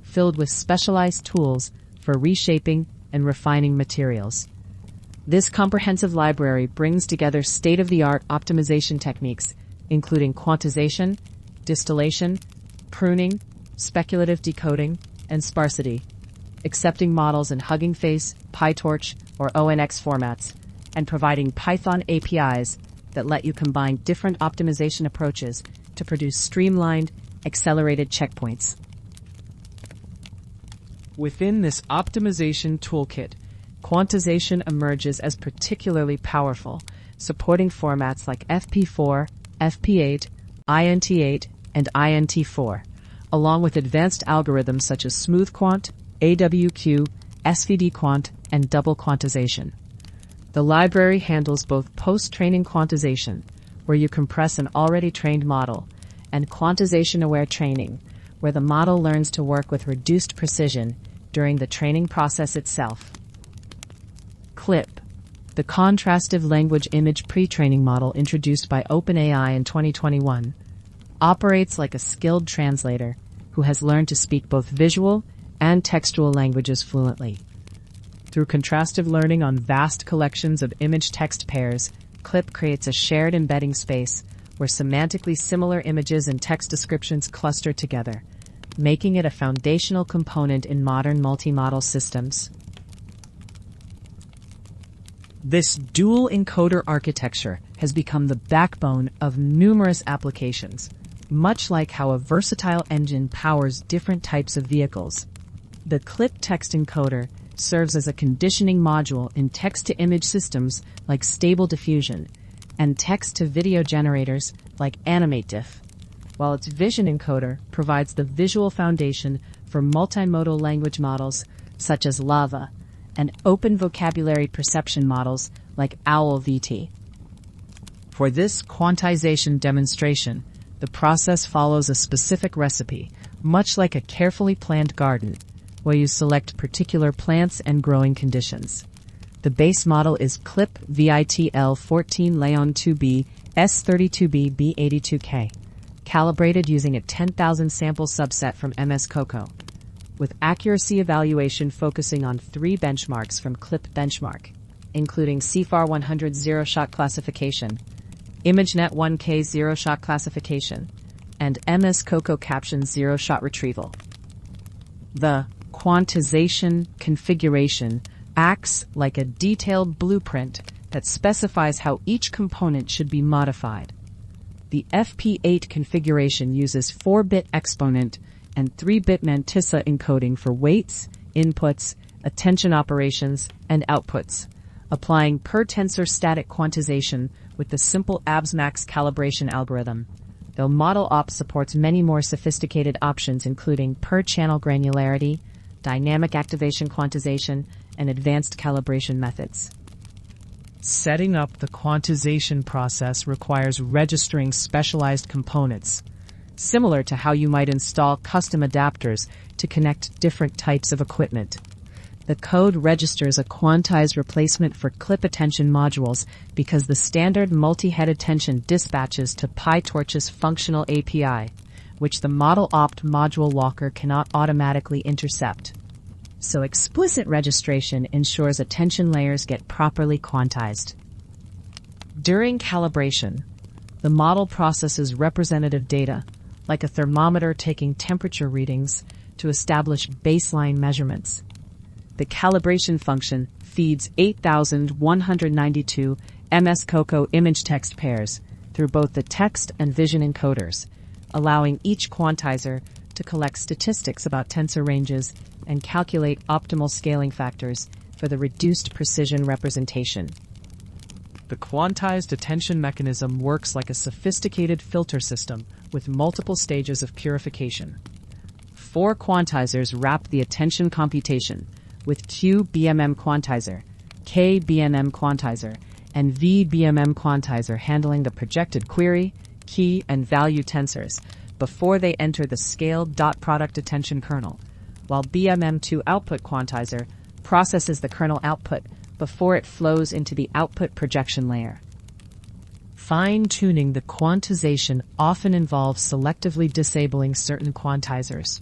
filled with specialized tools for reshaping and refining materials. This comprehensive library brings together state-of-the-art optimization techniques, including quantization, distillation, pruning, speculative decoding, and sparsity, accepting models in Hugging Face, PyTorch, or ONX formats, and providing Python APIs that let you combine different optimization approaches to produce streamlined, accelerated checkpoints. Within this optimization toolkit, quantization emerges as particularly powerful, supporting formats like FP4, FP8, INT8, and INT4, along with advanced algorithms such as SmoothQuant, AWQ, SVDQuant, and double quantization. The library handles both post-training quantization, where you compress an already trained model, and quantization-aware training, where the model learns to work with reduced precision, during the training process itself. CLIP, the contrastive language image pre-training model introduced by OpenAI in 2021, operates like a skilled translator who has learned to speak both visual and textual languages fluently. Through contrastive learning on vast collections of image-text pairs, CLIP creates a shared embedding space where semantically similar images and text descriptions cluster together, making it a foundational component in modern multi-model systems. This dual encoder architecture has become the backbone of numerous applications, much like how a versatile engine powers different types of vehicles. The CLIP text encoder serves as a conditioning module in text-to-image systems like Stable Diffusion and text-to-video generators like AnimateDiff, while its vision encoder provides the visual foundation for multimodal language models such as Lava and open vocabulary perception models like OWL-VT. For this quantization demonstration, the process follows a specific recipe, much like a carefully planned garden, where you select particular plants and growing conditions. The base model is CLIP VITL14 Leon 2B S32B B82K, calibrated using a 10,000 sample subset from MS Coco, with accuracy evaluation focusing on 3 benchmarks from CLIP Benchmark, including CFAR 100 zero-shot classification, ImageNet 1K zero-shot classification, and MS Coco Caption zero-shot retrieval. The quantization configuration acts like a detailed blueprint that specifies how each component should be modified. The FP8 configuration uses 4-bit exponent and 3-bit mantissa encoding for weights, inputs, attention operations, and outputs, applying per-tensor static quantization with the simple ABS-MAX calibration algorithm, though Model Ops supports many more sophisticated options including per-channel granularity, dynamic activation quantization, and advanced calibration methods. Setting up the quantization process requires registering specialized components, similar to how you might install custom adapters to connect different types of equipment. The code registers a quantized replacement for CLIP attention modules because the standard multi-head attention dispatches to PyTorch's functional API, which the Model Opt module walker cannot automatically intercept. So explicit registration ensures attention layers get properly quantized. During calibration, the model processes representative data, like a thermometer taking temperature readings, to establish baseline measurements. The calibration function feeds 8,192 MS Coco image text pairs through both the text and vision encoders, allowing each quantizer to collect statistics about tensor ranges and calculate optimal scaling factors for the reduced precision representation. The quantized attention mechanism works like a sophisticated filter system with multiple stages of purification. 4 quantizers wrap the attention computation, with Q BMM quantizer, K BMM quantizer, and V BMM quantizer handling the projected query, key, and value tensors before they enter the scaled dot product attention kernel, while BMM2 output quantizer processes the kernel output before it flows into the output projection layer. Fine-tuning the quantization often involves selectively disabling certain quantizers,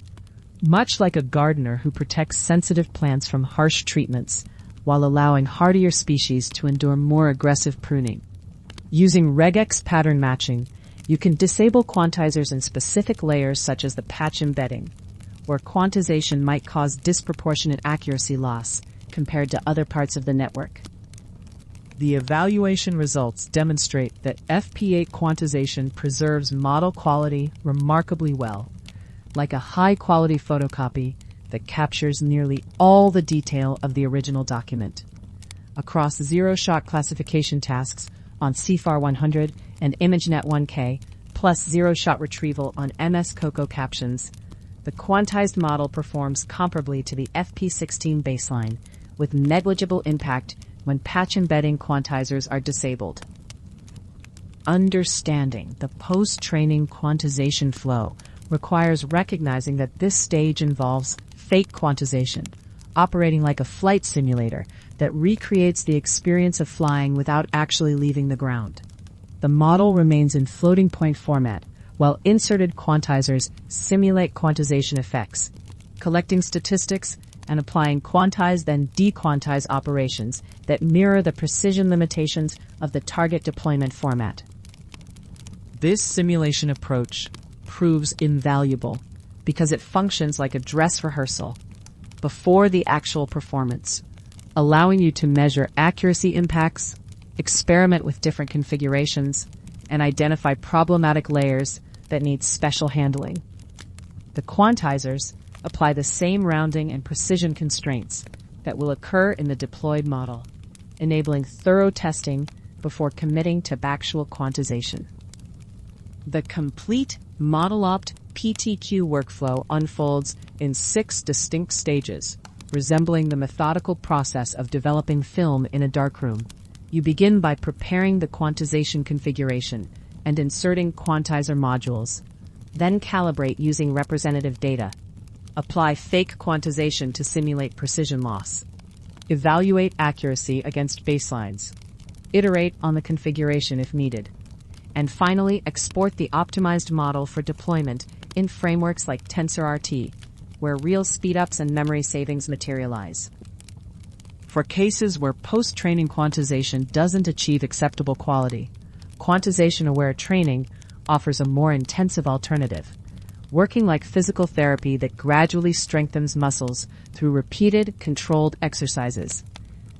much like a gardener who protects sensitive plants from harsh treatments while allowing hardier species to endure more aggressive pruning. Using regex pattern matching, you can disable quantizers in specific layers such as the patch embedding, where quantization might cause disproportionate accuracy loss compared to other parts of the network. The evaluation results demonstrate that FP8 quantization preserves model quality remarkably well, like a high-quality photocopy that captures nearly all the detail of the original document. Across zero-shot classification tasks on CFAR 100 and ImageNet 1K, plus zero-shot retrieval on MS Coco captions, the quantized model performs comparably to the FP16 baseline, with negligible impact when patch embedding quantizers are disabled. Understanding the post-training quantization flow requires recognizing that this stage involves fake quantization, operating like a flight simulator that recreates the experience of flying without actually leaving the ground. The model remains in floating point format, while inserted quantizers simulate quantization effects, collecting statistics and applying quantize then dequantize operations that mirror the precision limitations of the target deployment format. This simulation approach proves invaluable because it functions like a dress rehearsal before the actual performance, allowing you to measure accuracy impacts, experiment with different configurations, and identify problematic layers that need special handling. The quantizers apply the same rounding and precision constraints that will occur in the deployed model, enabling thorough testing before committing to actual quantization. The complete ModelOpt PTQ workflow unfolds in 6 distinct stages, resembling the methodical process of developing film in a darkroom. You begin by preparing the quantization configuration and inserting quantizer modules. Then calibrate using representative data. Apply fake quantization to simulate precision loss. Evaluate accuracy against baselines. Iterate on the configuration if needed. And finally, export the optimized model for deployment in frameworks like TensorRT, where real speedups and memory savings materialize. For cases where post-training quantization doesn't achieve acceptable quality, quantization-aware training offers a more intensive alternative, working like physical therapy that gradually strengthens muscles through repeated, controlled exercises.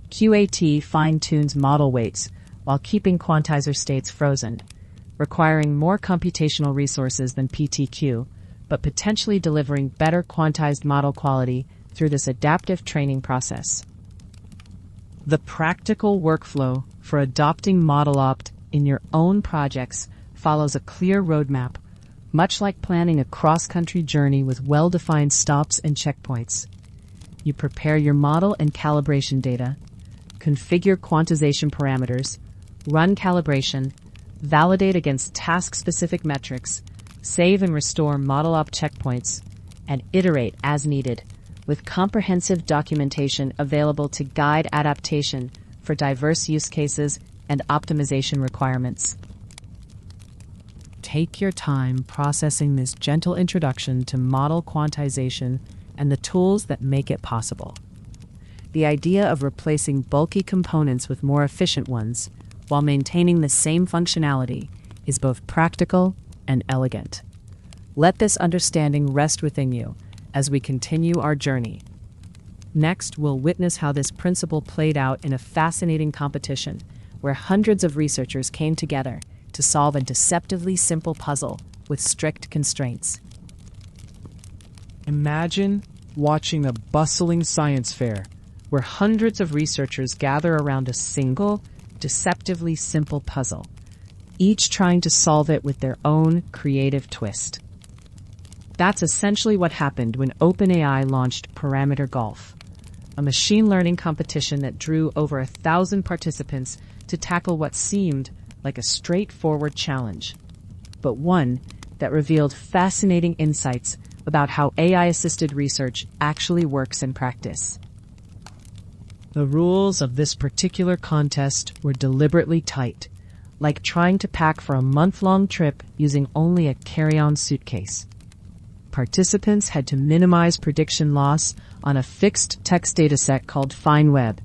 QAT fine-tunes model weights while keeping quantizer states frozen, requiring more computational resources than PTQ, but potentially delivering better quantized model quality through this adaptive training process. The practical workflow for adopting ModelOpt in your own projects follows a clear roadmap, much like planning a cross-country journey with well-defined stops and checkpoints. You prepare your model and calibration data, configure quantization parameters, run calibration, validate against task-specific metrics, save and restore ModelOpt checkpoints, and iterate as needed, with comprehensive documentation available to guide adaptation for diverse use cases and optimization requirements. Take your time processing this gentle introduction to model quantization and the tools that make it possible. The idea of replacing bulky components with more efficient ones while maintaining the same functionality is both practical and elegant. Let this understanding rest within you as we continue our journey. Next, we'll witness how this principle played out in a fascinating competition where hundreds of researchers came together to solve a deceptively simple puzzle with strict constraints. Imagine watching a bustling science fair where hundreds of researchers gather around a single, deceptively simple puzzle, each trying to solve it with their own creative twist. That's essentially what happened when OpenAI launched Parameter Golf, a machine learning competition that drew over 1,000 participants to tackle what seemed like a straightforward challenge, but one that revealed fascinating insights about how AI-assisted research actually works in practice. The rules of this particular contest were deliberately tight, like trying to pack for a month-long trip using only a carry-on suitcase. Participants had to minimize prediction loss on a fixed text dataset called FineWeb,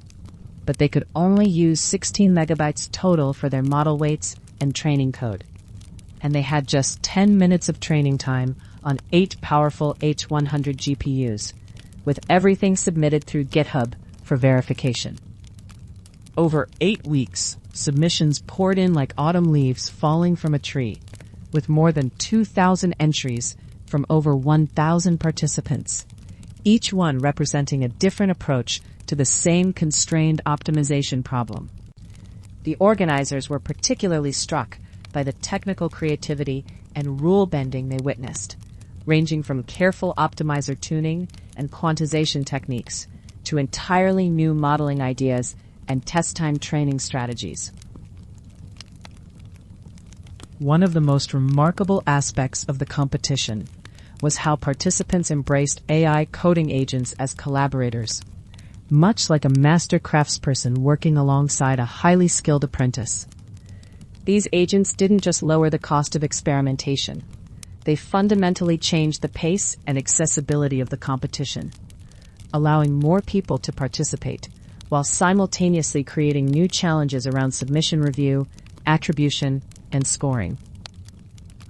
but they could only use 16 megabytes total for their model weights and training code. And they had just 10 minutes of training time on 8 powerful H100 GPUs, with everything submitted through GitHub for verification. Over 8 weeks, submissions poured in like autumn leaves falling from a tree, with more than 2,000 entries from over 1,000 participants, each one representing a different approach to the same constrained optimization problem. The organizers were particularly struck by the technical creativity and rule bending they witnessed, ranging from careful optimizer tuning and quantization techniques to entirely new modeling ideas and test-time training strategies. One of the most remarkable aspects of the competition was how participants embraced AI coding agents as collaborators, much like a master craftsperson working alongside a highly skilled apprentice. These agents didn't just lower the cost of experimentation. They fundamentally changed the pace and accessibility of the competition, allowing more people to participate, while simultaneously creating new challenges around submission review, attribution, and scoring.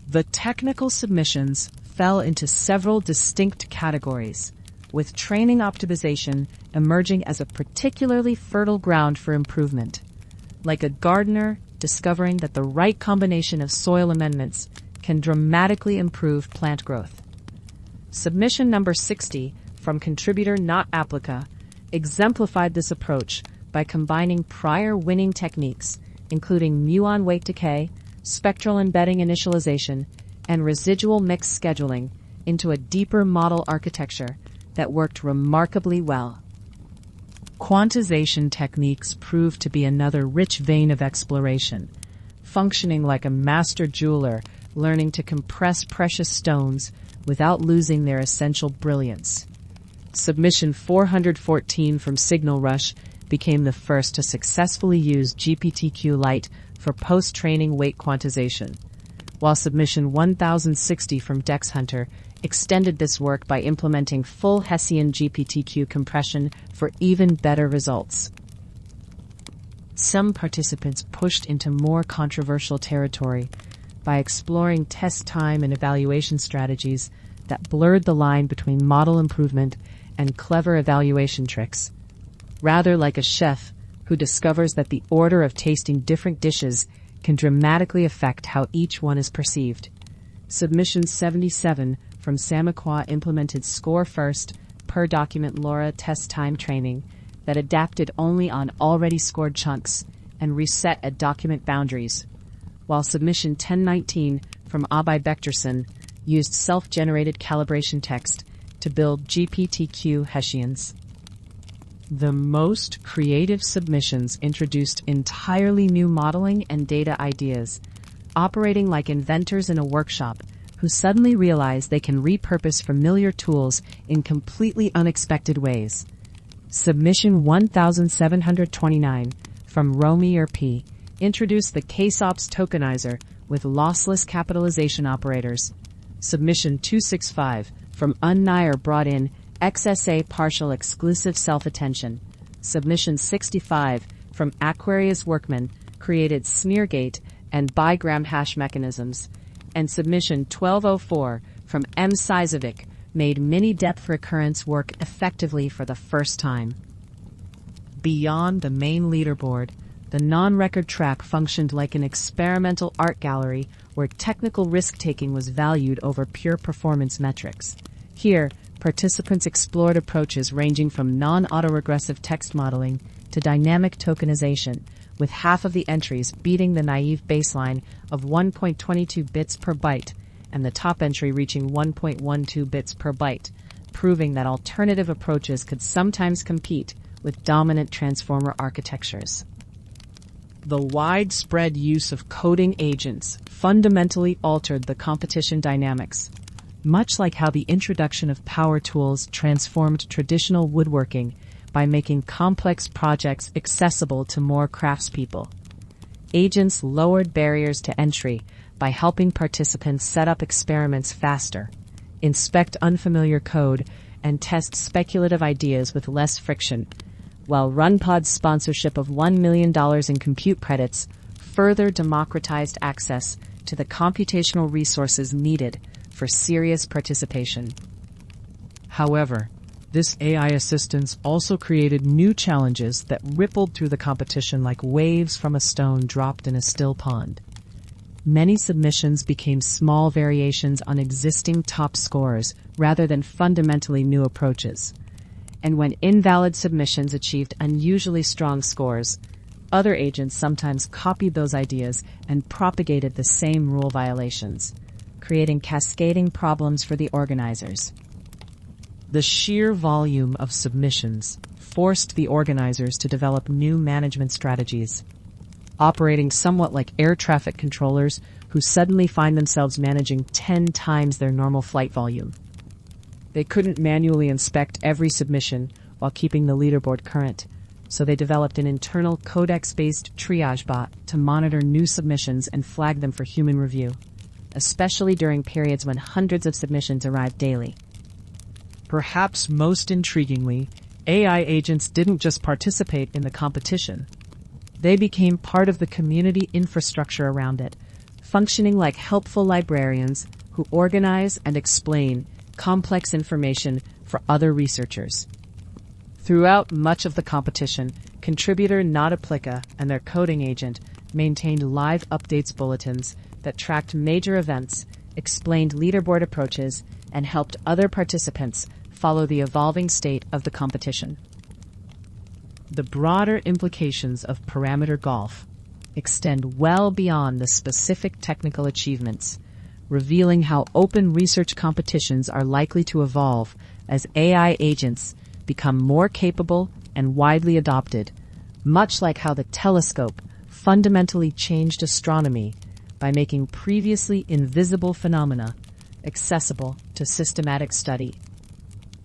The technical submissions fell into several distinct categories, with training optimization emerging as a particularly fertile ground for improvement, like a gardener discovering that the right combination of soil amendments can dramatically improve plant growth. Submission number 60 from contributor Not Applica exemplified this approach by combining prior winning techniques, including muon weight decay, spectral embedding initialization, and residual mix scheduling, into a deeper model architecture that worked remarkably well. Quantization techniques proved to be another rich vein of exploration, functioning like a master jeweler learning to compress precious stones without losing their essential brilliance. Submission 414 from Signal Rush became the first to successfully use GPTQ-Lite for post-training weight quantization, while submission 1060 from DexHunter extended this work by implementing full Hessian GPTQ compression for even better results. Some participants pushed into more controversial territory by exploring test time and evaluation strategies that blurred the line between model improvement and clever evaluation tricks, rather like a chef who discovers that the order of tasting different dishes can dramatically affect how each one is perceived. Submission 77 from Samaqua implemented score-first, per-document LoRa test time training that adapted only on already scored chunks and reset at document boundaries, while submission 1019 from Abhay Bekterson used self-generated calibration text to build GPTQ Hessians. The most creative submissions introduced entirely new modeling and data ideas, operating like inventors in a workshop who suddenly realize they can repurpose familiar tools in completely unexpected ways. Submission 1729 from Romy introduced the CaseOps tokenizer with lossless capitalization operators. Submission 265 from Unnair brought in XSA partial exclusive self-attention. Submission 65 from Aquarius Workman created Smeargate and bigram hash mechanisms. And submission 1204 from M. Sizovic made mini-depth recurrence work effectively for the first time. Beyond the main leaderboard, the non-record track functioned like an experimental art gallery where technical risk-taking was valued over pure performance metrics. Here, participants explored approaches ranging from non-autoregressive text modeling to dynamic tokenization, with half of the entries beating the naive baseline of 1.22 bits per byte and the top entry reaching 1.12 bits per byte, proving that alternative approaches could sometimes compete with dominant transformer architectures. The widespread use of coding agents fundamentally altered the competition dynamics, much like how the introduction of power tools transformed traditional woodworking by making complex projects accessible to more craftspeople. Agents lowered barriers to entry by helping participants set up experiments faster, inspect unfamiliar code, and test speculative ideas with less friction, while RunPod's sponsorship of $1 million in compute credits further democratized access to the computational resources needed for serious participation. However, this AI assistance also created new challenges that rippled through the competition like waves from a stone dropped in a still pond. Many submissions became small variations on existing top scores rather than fundamentally new approaches. And when invalid submissions achieved unusually strong scores, other agents sometimes copied those ideas and propagated the same rule violations, creating cascading problems for the organizers. The sheer volume of submissions forced the organizers to develop new management strategies, operating somewhat like air traffic controllers who suddenly find themselves managing 10 times their normal flight volume. They couldn't manually inspect every submission while keeping the leaderboard current. So they developed an internal codex-based triage bot to monitor new submissions and flag them for human review, especially during periods when hundreds of submissions arrived daily. Perhaps most intriguingly, AI agents didn't just participate in the competition. They became part of the community infrastructure around it, functioning like helpful librarians who organize and explain complex information for other researchers. Throughout much of the competition, contributor Nautoplica and their coding agent maintained live updates bulletins that tracked major events, explained leaderboard approaches, and helped other participants follow the evolving state of the competition. The broader implications of parameter golf extend well beyond the specific technical achievements, revealing how open research competitions are likely to evolve as AI agents become more capable and widely adopted, much like how the telescope fundamentally changed astronomy by making previously invisible phenomena accessible to systematic study.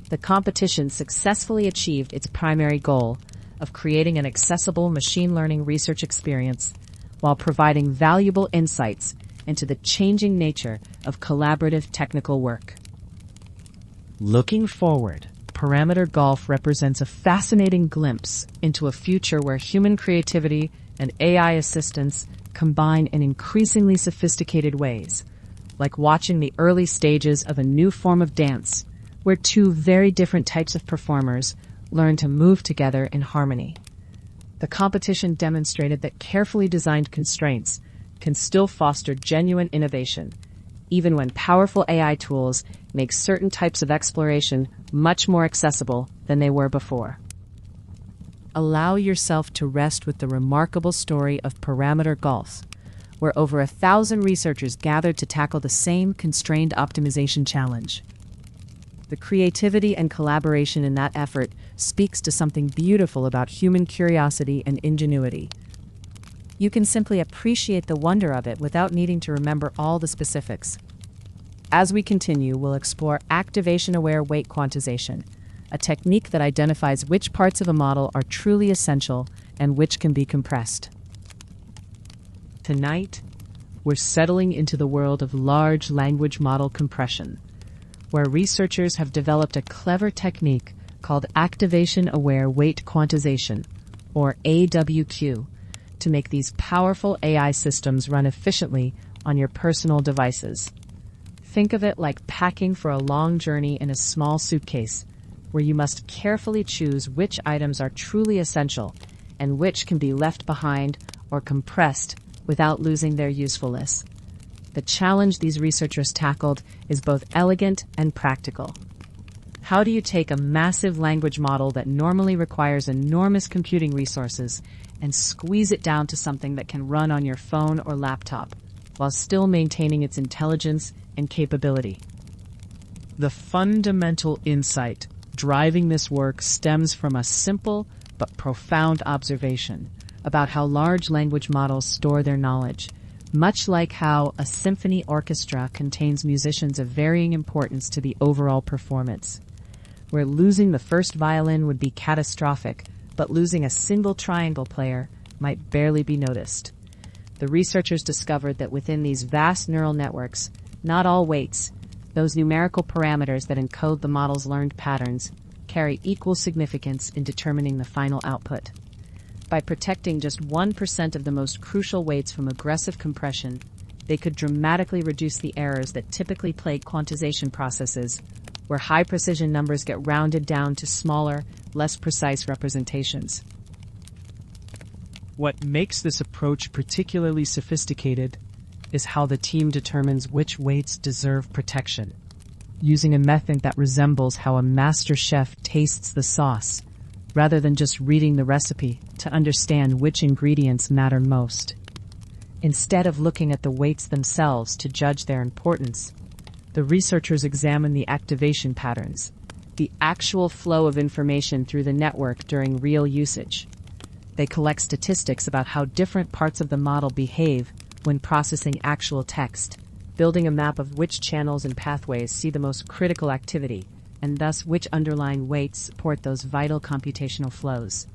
The competition successfully achieved its primary goal of creating an accessible machine learning research experience while providing valuable insights into the changing nature of collaborative technical work. Looking forward, parameter golf represents a fascinating glimpse into a future where human creativity and AI assistance combine in increasingly sophisticated ways, like watching the early stages of a new form of dance, where two very different types of performers learn to move together in harmony. The competition demonstrated that carefully designed constraints can still foster genuine innovation, even when powerful AI tools make certain types of exploration much more accessible than they were before. Allow yourself to rest with the remarkable story of parameter golf, where over 1,000 researchers gathered to tackle the same constrained optimization challenge. The creativity and collaboration in that effort speaks to something beautiful about human curiosity and ingenuity. You can simply appreciate the wonder of it without needing to remember all the specifics. As we continue, we'll explore activation-aware weight quantization, a technique that identifies which parts of a model are truly essential and which can be compressed. Tonight, we're settling into the world of large language model compression, where researchers have developed a clever technique called activation-aware weight quantization, or AWQ, to make these powerful AI systems run efficiently on your personal devices. Think of it like packing for a long journey in a small suitcase, where you must carefully choose which items are truly essential and which can be left behind or compressed without losing their usefulness. The challenge these researchers tackled is both elegant and practical. How do you take a massive language model that normally requires enormous computing resources and squeeze it down to something that can run on your phone or laptop, while still maintaining its intelligence and capability? The fundamental insight driving this work stems from a simple but profound observation about how large language models store their knowledge, much like how a symphony orchestra contains musicians of varying importance to the overall performance. Where losing the first violin would be catastrophic, but losing a single triangle player might barely be noticed. The researchers discovered that within these vast neural networks, not all weights, those numerical parameters that encode the model's learned patterns, carry equal significance in determining the final output. By protecting just 1% of the most crucial weights from aggressive compression, they could dramatically reduce the errors that typically plague quantization processes, where high-precision numbers get rounded down to smaller, less precise representations. What makes this approach particularly sophisticated is how the team determines which weights deserve protection, using a method that resembles how a master chef tastes the sauce, rather than just reading the recipe to understand which ingredients matter most. Instead of looking at the weights themselves to judge their importance, the researchers examine the activation patterns, the actual flow of information through the network during real usage. They collect statistics about how different parts of the model behave when processing actual text, building a map of which channels and pathways see the most critical activity, and thus which underlying weights support those vital computational flows.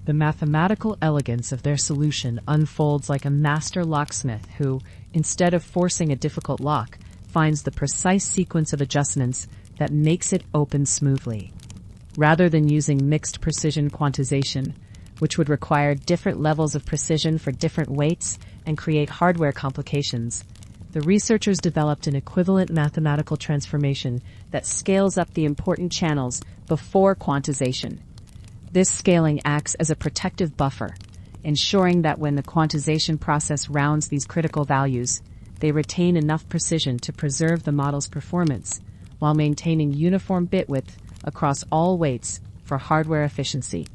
The mathematical elegance of their solution unfolds like a master locksmith who, instead of forcing a difficult lock, finds the precise sequence of adjustments that makes it open smoothly. Rather than using mixed precision quantization, which would require different levels of precision for different weights and create hardware complications, the researchers developed an equivalent mathematical transformation that scales up the important channels before quantization. This scaling acts as a protective buffer, ensuring that when the quantization process rounds these critical values, they retain enough precision to preserve the model's performance while maintaining uniform bit width across all weights for hardware efficiency.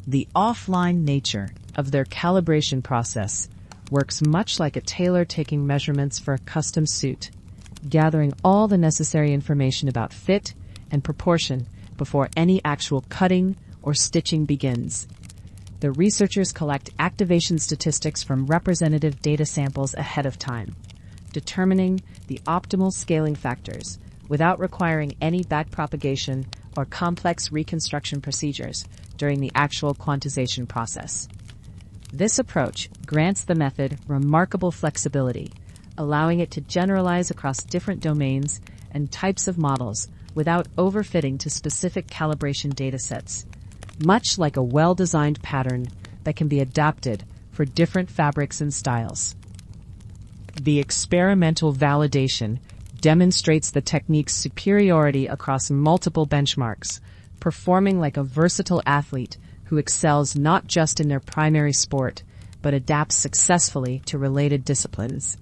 The offline nature of their calibration process works much like a tailor taking measurements for a custom suit, gathering all the necessary information about fit and proportion before any actual cutting or stitching begins. The researchers collect activation statistics from representative data samples ahead of time, determining the optimal scaling factors without requiring any backpropagation or complex reconstruction procedures during the actual quantization process. This approach grants the method remarkable flexibility, allowing it to generalize across different domains and types of models without overfitting to specific calibration datasets, much like a well-designed pattern that can be adapted for different fabrics and styles. The experimental validation demonstrates the technique's superiority across multiple benchmarks, performing like a versatile athlete who excels not just in their primary sport, but adapts successfully to related disciplines.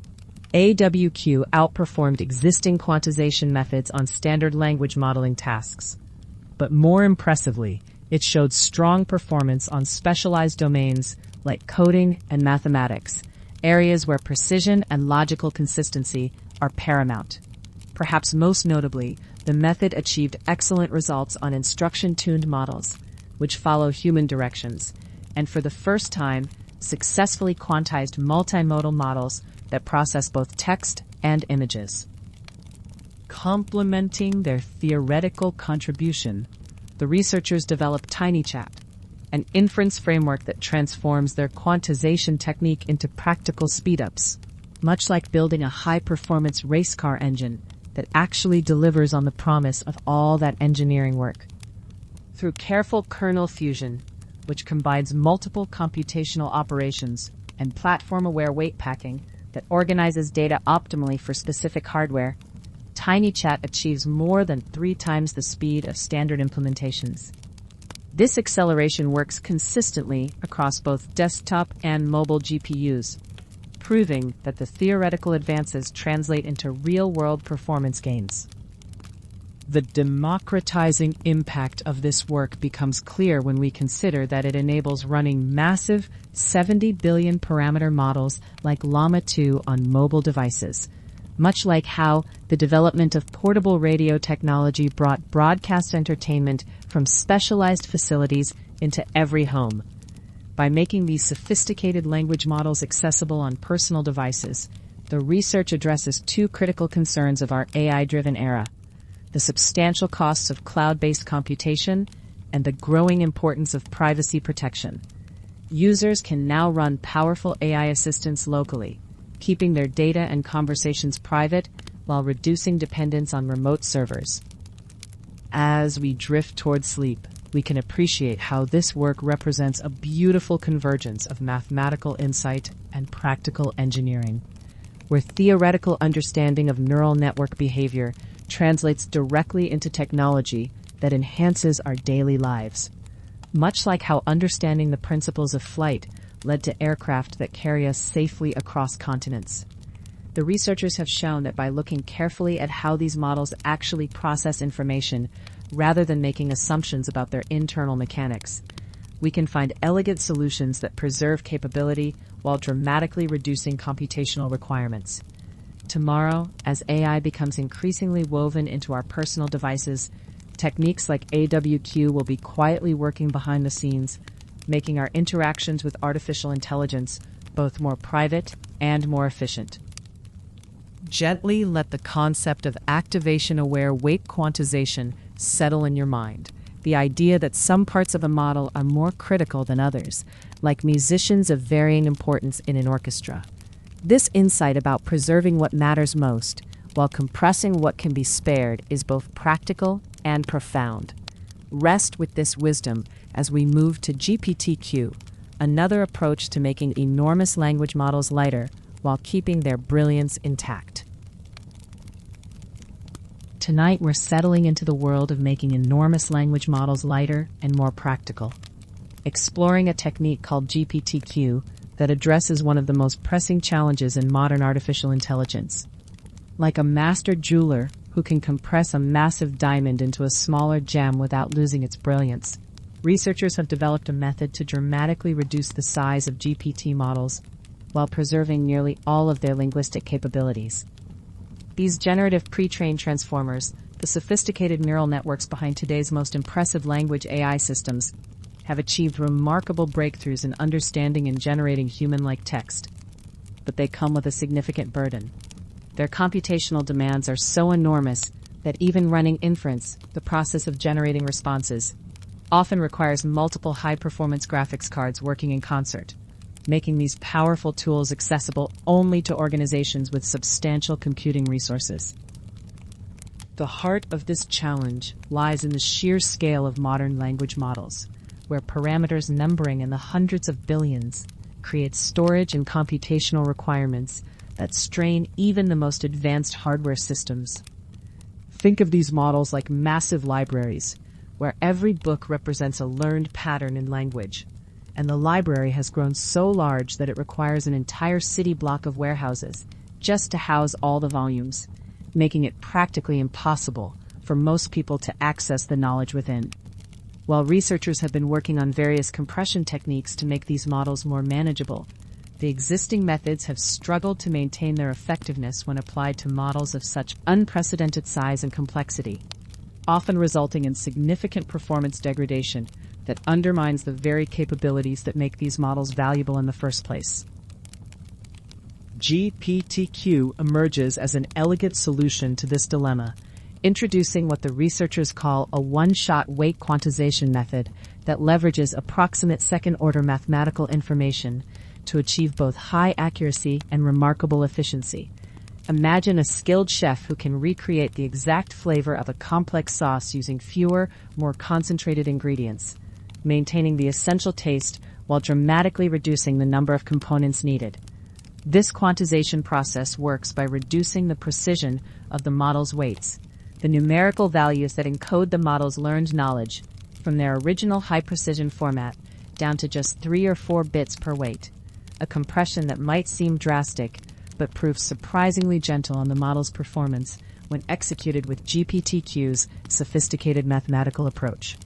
AWQ outperformed existing quantization methods on standard language modeling tasks. But more impressively, it showed strong performance on specialized domains like coding and mathematics, areas where precision and logical consistency are paramount. Perhaps most notably, the method achieved excellent results on instruction-tuned models, which follow human directions, and for the first time, successfully quantized multimodal models that process both text and images. Complementing their theoretical contribution, the researchers developed TinyChat, an inference framework that transforms their quantization technique into practical speedups, much like building a high-performance race car engine that actually delivers on the promise of all that engineering work. Through careful kernel fusion, which combines multiple computational operations and platform-aware weight packing that organizes data optimally for specific hardware, TinyChat achieves more than 3 times the speed of standard implementations. This acceleration works consistently across both desktop and mobile GPUs, proving that the theoretical advances translate into real-world performance gains. The democratizing impact of this work becomes clear when we consider that it enables running massive 70 billion parameter models like Llama 2 on mobile devices, much like how the development of portable radio technology brought broadcast entertainment from specialized facilities into every home. By making these sophisticated language models accessible on personal devices, the research addresses 2 critical concerns of our AI-driven era: the substantial costs of cloud-based computation and the growing importance of privacy protection. Users can now run powerful AI assistants locally, keeping their data and conversations private while reducing dependence on remote servers. As we drift toward sleep, we can appreciate how this work represents a beautiful convergence of mathematical insight and practical engineering, where theoretical understanding of neural network behavior translates directly into technology that enhances our daily lives. Much like how understanding the principles of flight led to aircraft that carry us safely across continents. The researchers have shown that by looking carefully at how these models actually process information, rather than making assumptions about their internal mechanics, we can find elegant solutions that preserve capability while dramatically reducing computational requirements. Tomorrow, as AI becomes increasingly woven into our personal devices, techniques like AWQ will be quietly working behind the scenes, making our interactions with artificial intelligence both more private and more efficient. Gently let the concept of activation-aware weight quantization settle in your mind. The idea that some parts of a model are more critical than others, like musicians of varying importance in an orchestra. This insight about preserving what matters most while compressing what can be spared is both practical and profound. Rest with this wisdom as we move to GPTQ, another approach to making enormous language models lighter while keeping their brilliance intact. Tonight, we're settling into the world of making enormous language models lighter and more practical, exploring a technique called GPTQ that addresses one of the most pressing challenges in modern artificial intelligence. Like a master jeweler who can compress a massive diamond into a smaller gem without losing its brilliance, researchers have developed a method to dramatically reduce the size of GPT models while preserving nearly all of their linguistic capabilities. These generative pre-trained transformers, the sophisticated neural networks behind today's most impressive language AI systems, have achieved remarkable breakthroughs in understanding and generating human-like text. But they come with a significant burden. Their computational demands are so enormous that even running inference, the process of generating responses, often requires multiple high-performance graphics cards working in concert, making these powerful tools accessible only to organizations with substantial computing resources. The heart of this challenge lies in the sheer scale of modern language models, where parameters numbering in the hundreds of billions create storage and computational requirements that strain even the most advanced hardware systems. Think of these models like massive libraries, where every book represents a learned pattern in language, and the library has grown so large that it requires an entire city block of warehouses just to house all the volumes, making it practically impossible for most people to access the knowledge within. While researchers have been working on various compression techniques to make these models more manageable, the existing methods have struggled to maintain their effectiveness when applied to models of such unprecedented size and complexity, often resulting in significant performance degradation that undermines the very capabilities that make these models valuable in the first place. GPTQ emerges as an elegant solution to this dilemma, introducing what the researchers call a one-shot weight quantization method that leverages approximate second-order mathematical information to achieve both high accuracy and remarkable efficiency. Imagine a skilled chef who can recreate the exact flavor of a complex sauce using fewer, more concentrated ingredients, maintaining the essential taste while dramatically reducing the number of components needed. This quantization process works by reducing the precision of the model's weights, the numerical values that encode the model's learned knowledge, from their original high-precision format down to just 3 or 4 bits per weight, a compression that might seem drastic but proves surprisingly gentle on the model's performance when executed with GPTQ's sophisticated mathematical approach.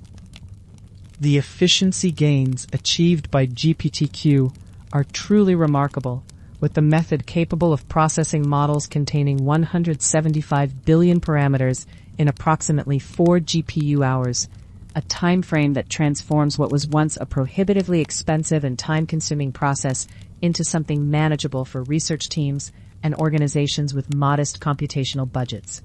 The efficiency gains achieved by GPTQ are truly remarkable, with the method capable of processing models containing 175 billion parameters in approximately 4 GPU hours, a time frame that transforms what was once a prohibitively expensive and time-consuming process into something manageable for research teams and organizations with modest computational budgets.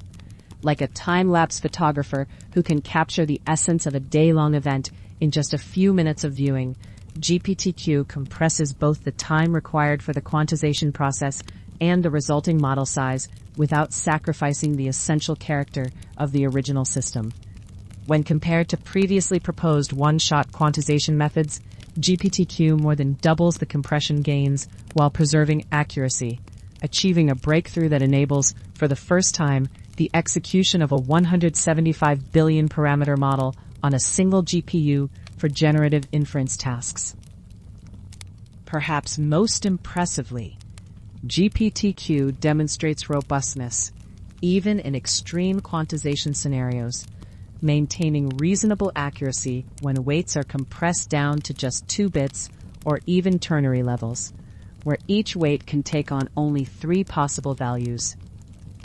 Like a time-lapse photographer who can capture the essence of a day-long event in just a few minutes of viewing, GPTQ compresses both the time required for the quantization process and the resulting model size without sacrificing the essential character of the original system. When compared to previously proposed one-shot quantization methods, GPTQ more than doubles the compression gains while preserving accuracy, achieving a breakthrough that enables, for the first time, the execution of a 175 billion parameter model on a single GPU for generative inference tasks. Perhaps most impressively, GPTQ demonstrates robustness, even in extreme quantization scenarios, maintaining reasonable accuracy when weights are compressed down to just 2 bits or even ternary levels, where each weight can take on only 3 possible values.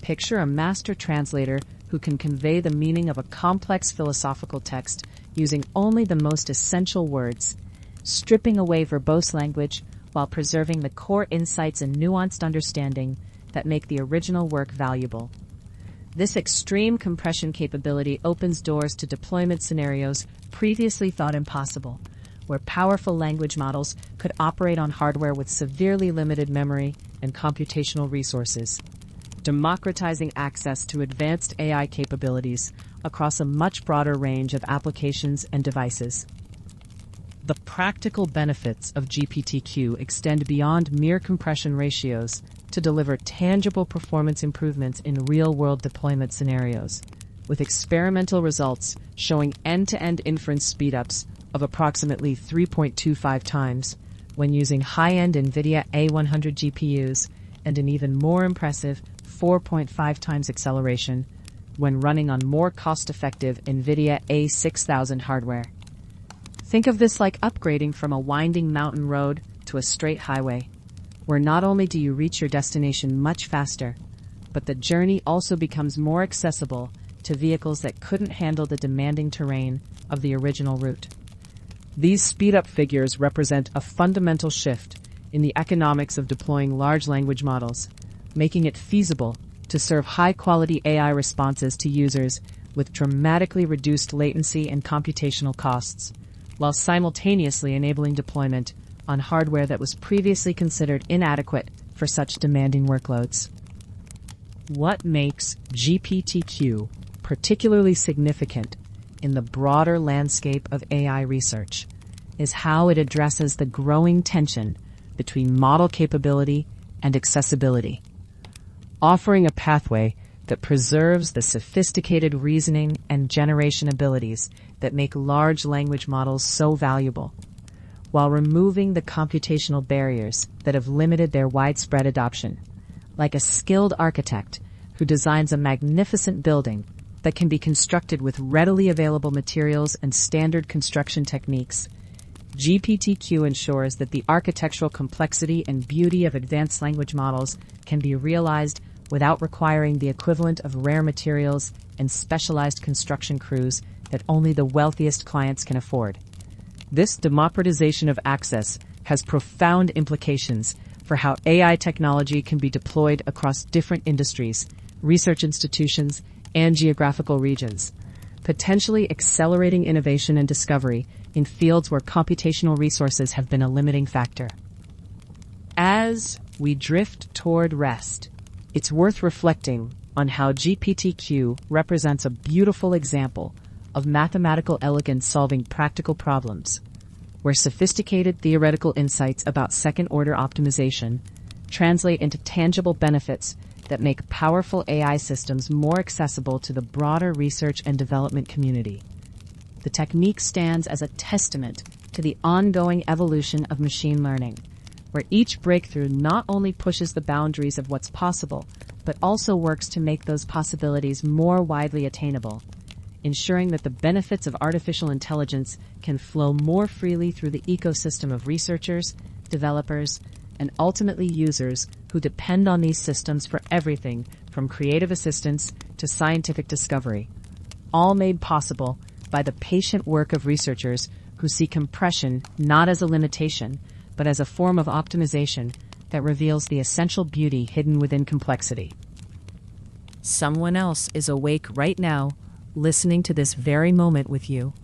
Picture a master translator who can convey the meaning of a complex philosophical text using only the most essential words, stripping away verbose language while preserving the core insights and nuanced understanding that make the original work valuable. This extreme compression capability opens doors to deployment scenarios previously thought impossible, where powerful language models could operate on hardware with severely limited memory and computational resources, democratizing access to advanced AI capabilities across a much broader range of applications and devices. The practical benefits of GPTQ extend beyond mere compression ratios to deliver tangible performance improvements in real-world deployment scenarios, with experimental results showing end-to-end inference speedups of approximately 3.25 times when using high-end NVIDIA A100 GPUs and an even more impressive 4.5 times acceleration when running on more cost-effective NVIDIA A6000 hardware. Think of this like upgrading from a winding mountain road to a straight highway, where not only do you reach your destination much faster, but the journey also becomes more accessible to vehicles that couldn't handle the demanding terrain of the original route. These speed-up figures represent a fundamental shift in the economics of deploying large language models, making it feasible to serve high-quality AI responses to users with dramatically reduced latency and computational costs, while simultaneously enabling deployment on hardware that was previously considered inadequate for such demanding workloads. What makes GPTQ particularly significant in the broader landscape of AI research is how it addresses the growing tension between model capability and accessibility, offering a pathway that preserves the sophisticated reasoning and generation abilities that make large language models so valuable, while removing the computational barriers that have limited their widespread adoption, like a skilled architect who designs a magnificent building that can be constructed with readily available materials and standard construction techniques. GPTQ ensures that the architectural complexity and beauty of advanced language models can be realized without requiring the equivalent of rare materials and specialized construction crews that only the wealthiest clients can afford. This democratization of access has profound implications for how AI technology can be deployed across different industries, research institutions, and geographical regions, potentially accelerating innovation and discovery in fields where computational resources have been a limiting factor. As we drift toward rest, it's worth reflecting on how GPTQ represents a beautiful example of mathematical elegance solving practical problems, where sophisticated theoretical insights about second-order optimization translate into tangible benefits that make powerful AI systems more accessible to the broader research and development community. The technique stands as a testament to the ongoing evolution of machine learning, where each breakthrough not only pushes the boundaries of what's possible, but also works to make those possibilities more widely attainable, ensuring that the benefits of artificial intelligence can flow more freely through the ecosystem of researchers, developers, and ultimately users who depend on these systems for everything from creative assistance to scientific discovery, all made possible by the patient work of researchers who see compression not as a limitation, but as a form of optimization that reveals the essential beauty hidden within complexity. Someone else is awake right now, listening to this very moment with you.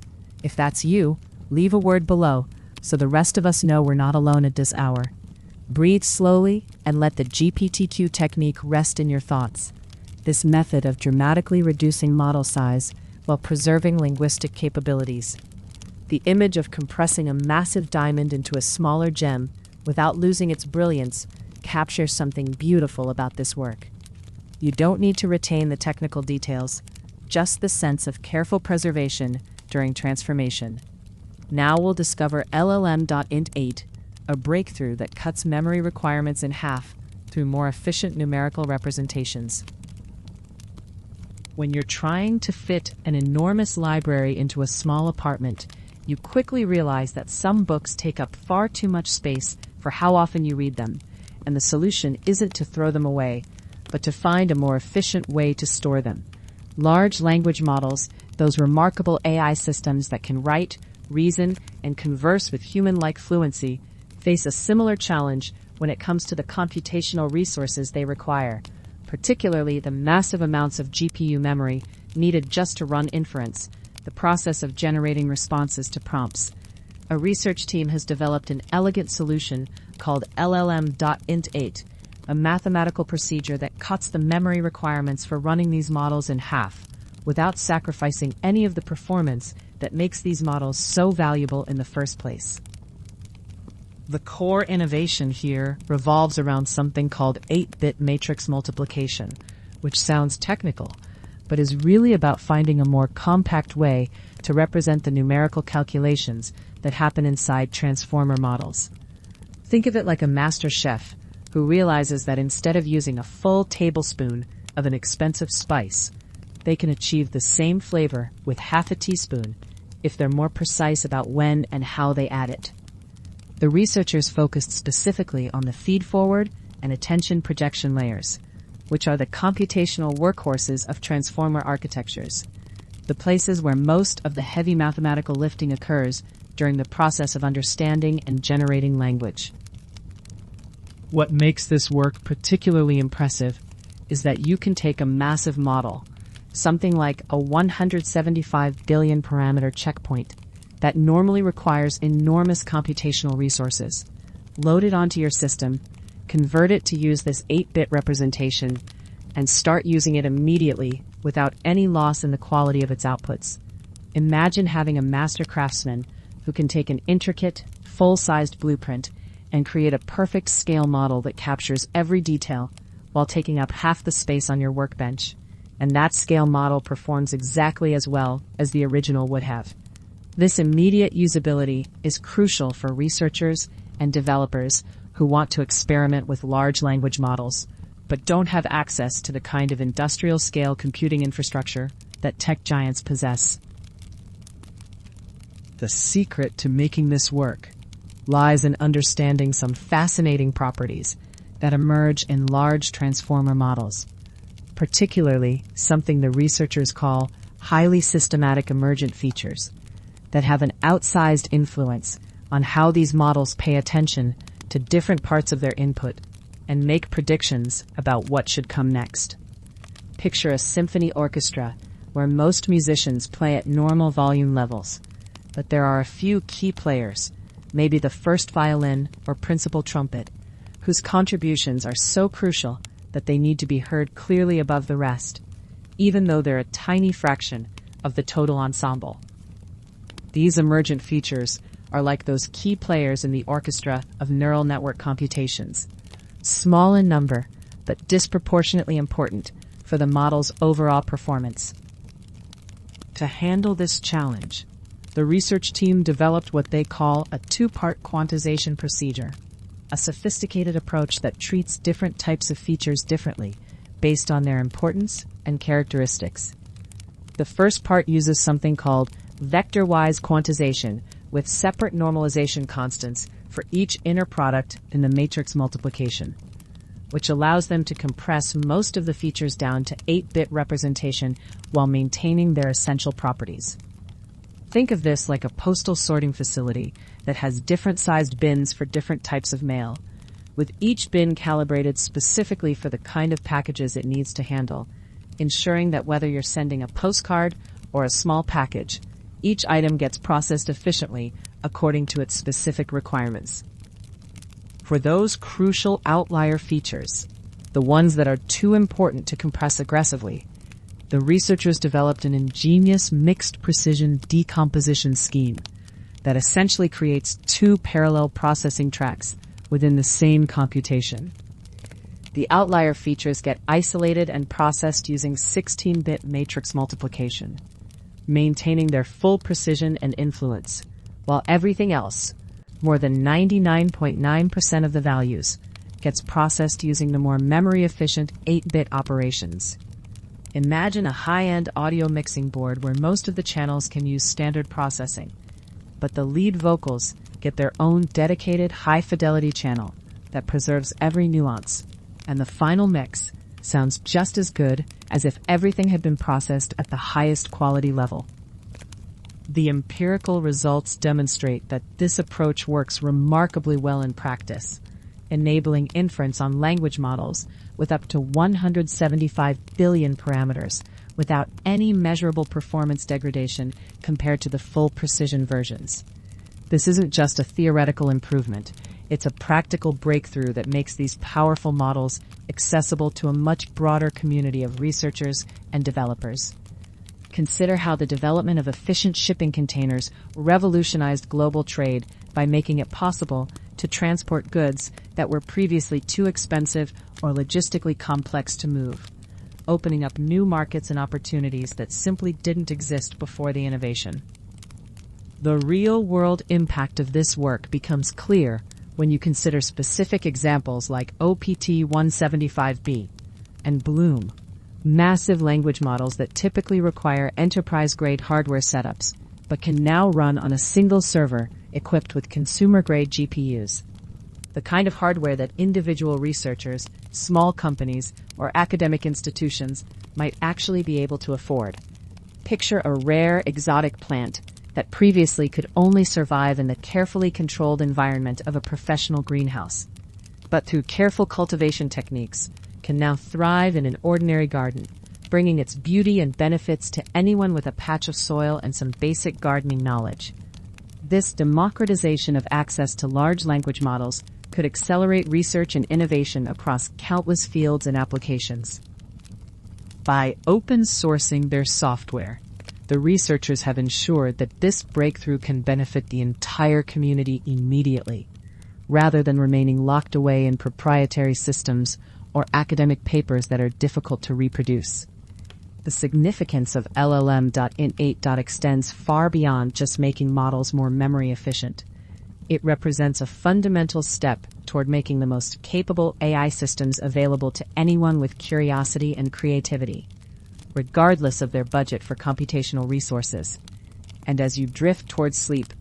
If that's you, leave a word below so the rest of us know we're not alone at this hour. Breathe slowly and let the GPTQ technique rest in your thoughts. This method of dramatically reducing model size while preserving linguistic capabilities. The image of compressing a massive diamond into a smaller gem without losing its brilliance captures something beautiful about this work. You don't need to retain the technical details, just the sense of careful preservation during transformation. Now we'll discover LLM.int8, a breakthrough that cuts memory requirements in half through more efficient numerical representations. When you're trying to fit an enormous library into a small apartment, you quickly realize that some books take up far too much space for how often you read them, and the solution isn't to throw them away, but to find a more efficient way to store them. Large language models, those remarkable AI systems that can write, reason, and converse with human-like fluency, face a similar challenge when it comes to the computational resources they require, particularly the massive amounts of GPU memory needed just to run inference, the process of generating responses to prompts. A research team has developed an elegant solution called LLM.int8, a mathematical procedure that cuts the memory requirements for running these models in half, without sacrificing any of the performance that makes these models so valuable in the first place. The core innovation here revolves around something called 8-bit matrix multiplication, which sounds technical, but is really about finding a more compact way to represent the numerical calculations that happen inside transformer models. Think of it like a master chef who realizes that instead of using a full tablespoon of an expensive spice, they can achieve the same flavor with half a teaspoon if they're more precise about when and how they add it. The researchers focused specifically on the feed-forward and attention projection layers, which are the computational workhorses of transformer architectures, the places where most of the heavy mathematical lifting occurs during the process of understanding and generating language. What makes this work particularly impressive is that you can take a massive model, something like a 175 billion parameter checkpoint, that normally requires enormous computational resources, load it onto your system, convert it to use this 8-bit representation, and start using it immediately without any loss in the quality of its outputs. Imagine having a master craftsman who can take an intricate, full-sized blueprint and create a perfect scale model that captures every detail while taking up half the space on your workbench. And that scale model performs exactly as well as the original would have. This immediate usability is crucial for researchers and developers who want to experiment with large language models, but don't have access to the kind of industrial-scale computing infrastructure that tech giants possess. The secret to making this work lies in understanding some fascinating properties that emerge in large transformer models, particularly something the researchers call highly systematic emergent features that have an outsized influence on how these models pay attention to different parts of their input and make predictions about what should come next. Picture a symphony orchestra where most musicians play at normal volume levels, but there are a few key players, maybe the first violin or principal trumpet, whose contributions are so crucial that they need to be heard clearly above the rest, even though they're a tiny fraction of the total ensemble. These emergent features are like those key players in the orchestra of neural network computations, small in number, but disproportionately important for the model's overall performance. To handle this challenge, the research team developed what they call a two-part quantization procedure, a sophisticated approach that treats different types of features differently based on their importance and characteristics. The first part uses something called vector-wise quantization with separate normalization constants for each inner product in the matrix multiplication, which allows them to compress most of the features down to 8-bit representation while maintaining their essential properties. Think of this like a postal sorting facility that has different sized bins for different types of mail, with each bin calibrated specifically for the kind of packages it needs to handle, ensuring that whether you're sending a postcard or a small package, each item gets processed efficiently according to its specific requirements. For those crucial outlier features, the ones that are too important to compress aggressively, the researchers developed an ingenious mixed precision decomposition scheme that essentially creates two parallel processing tracks within the same computation. The outlier features get isolated and processed using 16-bit matrix multiplication, maintaining their full precision and influence, while everything else, more than 99.9% of the values, gets processed using the more memory-efficient 8-bit operations. Imagine a high-end audio mixing board where most of the channels can use standard processing, but the lead vocals get their own dedicated high-fidelity channel that preserves every nuance, and the final mix sounds just as good as if everything had been processed at the highest quality level. The empirical results demonstrate that this approach works remarkably well in practice, enabling inference on language models with up to 175 billion parameters without any measurable performance degradation compared to the full precision versions. This isn't just a theoretical improvement, it's a practical breakthrough that makes these powerful models accessible to a much broader community of researchers and developers. Consider how the development of efficient shipping containers revolutionized global trade by making it possible to transport goods that were previously too expensive or logistically complex to move, opening up new markets and opportunities that simply didn't exist before the innovation. The real-world impact of this work becomes clear when you consider specific examples like OPT-175B and Bloom, massive language models that typically require enterprise-grade hardware setups, but can now run on a single server equipped with consumer-grade GPUs. The kind of hardware that individual researchers, small companies, or academic institutions might actually be able to afford. Picture a rare, exotic plant that previously could only survive in the carefully controlled environment of a professional greenhouse, but through careful cultivation techniques, can now thrive in an ordinary garden, bringing its beauty and benefits to anyone with a patch of soil and some basic gardening knowledge. This democratization of access to large language models could accelerate research and innovation across countless fields and applications. By open sourcing their software, the researchers have ensured that this breakthrough can benefit the entire community immediately, rather than remaining locked away in proprietary systems or academic papers that are difficult to reproduce. The significance of LLM.int8 extends far beyond just making models more memory efficient. It represents a fundamental step toward making the most capable AI systems available to anyone with curiosity and creativity, regardless of their budget for computational resources. And as you drift towards sleep,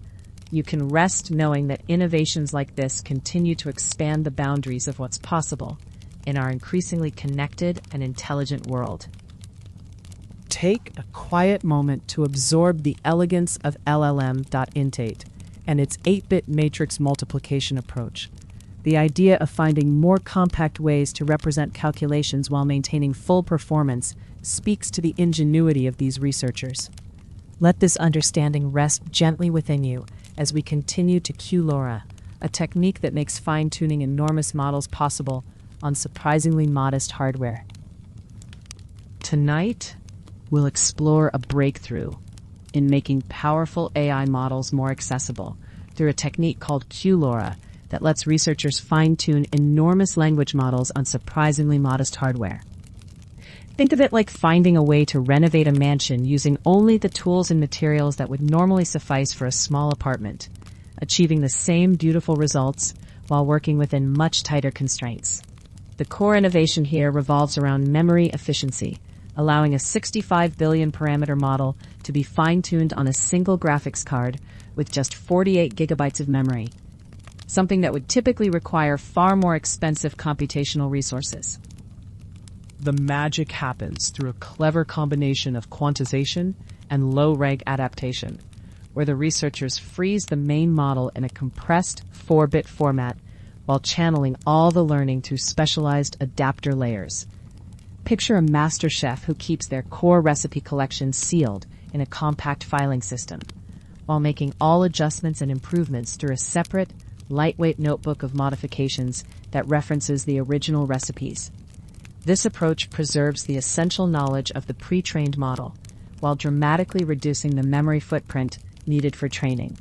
you can rest knowing that innovations like this continue to expand the boundaries of what's possible in our increasingly connected and intelligent world. Take a quiet moment to absorb the elegance of LLM.int8 and its 8-bit matrix multiplication approach. The idea of finding more compact ways to represent calculations while maintaining full performance speaks to the ingenuity of these researchers. Let this understanding rest gently within you as we continue to QLoRa, a technique that makes fine-tuning enormous models possible on surprisingly modest hardware. Tonight, we'll explore a breakthrough in making powerful AI models more accessible through a technique called QLoRa that lets researchers fine-tune enormous language models on surprisingly modest hardware. Think of it like finding a way to renovate a mansion using only the tools and materials that would normally suffice for a small apartment, achieving the same beautiful results while working within much tighter constraints. The core innovation here revolves around memory efficiency, allowing a 65 billion parameter model to be fine-tuned on a single graphics card with just 48 gigabytes of memory, something that would typically require far more expensive computational resources. The magic happens through a clever combination of quantization and low-reg adaptation, where the researchers freeze the main model in a compressed 4-bit format while channeling all the learning through specialized adapter layers. Picture a master chef who keeps their core recipe collection sealed in a compact filing system, while making all adjustments and improvements through a separate, lightweight notebook of modifications that references the original recipes. This approach preserves the essential knowledge of the pre-trained model, while dramatically reducing the memory footprint needed for training.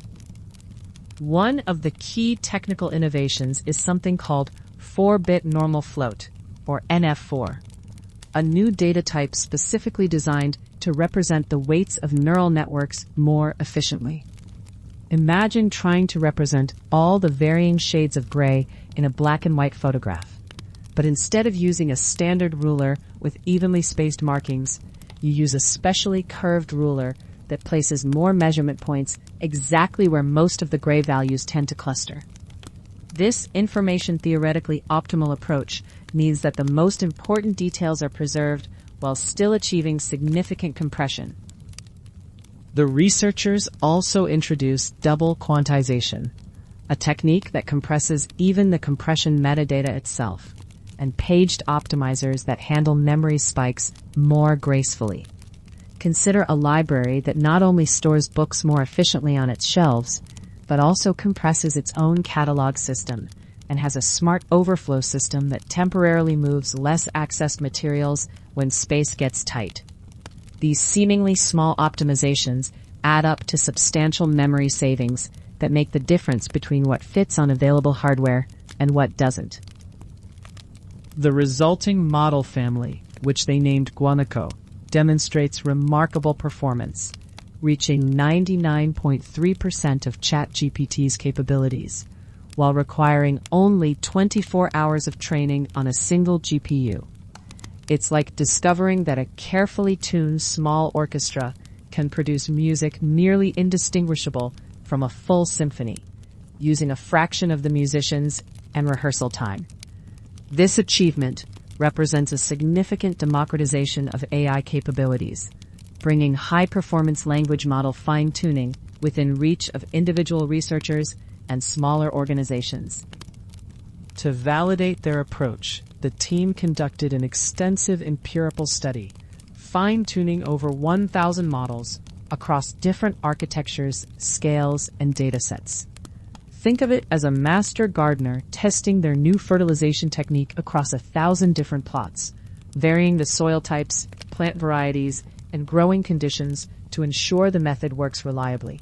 One of the key technical innovations is something called 4-bit normal float, or NF4, a new data type specifically designed to represent the weights of neural networks more efficiently. Imagine trying to represent all the varying shades of gray in a black and white photograph. But instead of using a standard ruler with evenly spaced markings, you use a specially curved ruler that places more measurement points exactly where most of the gray values tend to cluster. This information theoretically optimal approach means that the most important details are preserved while still achieving significant compression. The researchers also introduced double quantization, a technique that compresses even the compression metadata itself, and paged optimizers that handle memory spikes more gracefully. Consider a library that not only stores books more efficiently on its shelves, but also compresses its own catalog system and has a smart overflow system that temporarily moves less accessed materials when space gets tight. These seemingly small optimizations add up to substantial memory savings that make the difference between what fits on available hardware and what doesn't. The resulting model family, which they named Guanaco, demonstrates remarkable performance, reaching 99.3% of ChatGPT's capabilities, while requiring only 24 hours of training on a single GPU. It's like discovering that a carefully tuned small orchestra can produce music nearly indistinguishable from a full symphony, using a fraction of the musicians and rehearsal time. This achievement represents a significant democratization of AI capabilities, bringing high-performance language model fine-tuning within reach of individual researchers and smaller organizations. To validate their approach, the team conducted an extensive empirical study, fine-tuning over 1,000 models across different architectures, scales, and datasets. Think of it as a master gardener testing their new fertilization technique across 1,000 different plots, varying the soil types, plant varieties, and growing conditions to ensure the method works reliably.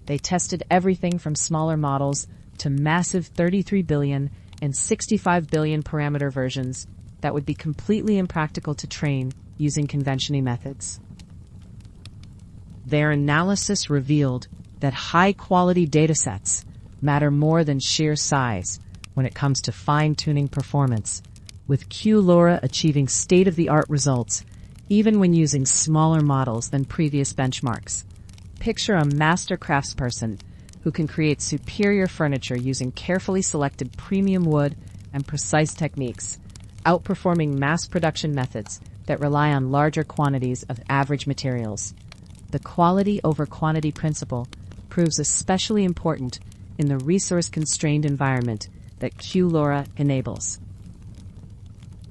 They tested everything from smaller models to massive 33 billion and 65 billion parameter versions that would be completely impractical to train using conventional methods. Their analysis revealed that high-quality datasets matter more than sheer size when it comes to fine-tuning performance, with QLoRa achieving state-of-the-art results even when using smaller models than previous benchmarks. Picture a master craftsperson who can create superior furniture using carefully selected premium wood and precise techniques, outperforming mass production methods that rely on larger quantities of average materials. The quality over quantity principle proves especially important in the resource-constrained environment that QLoRa enables.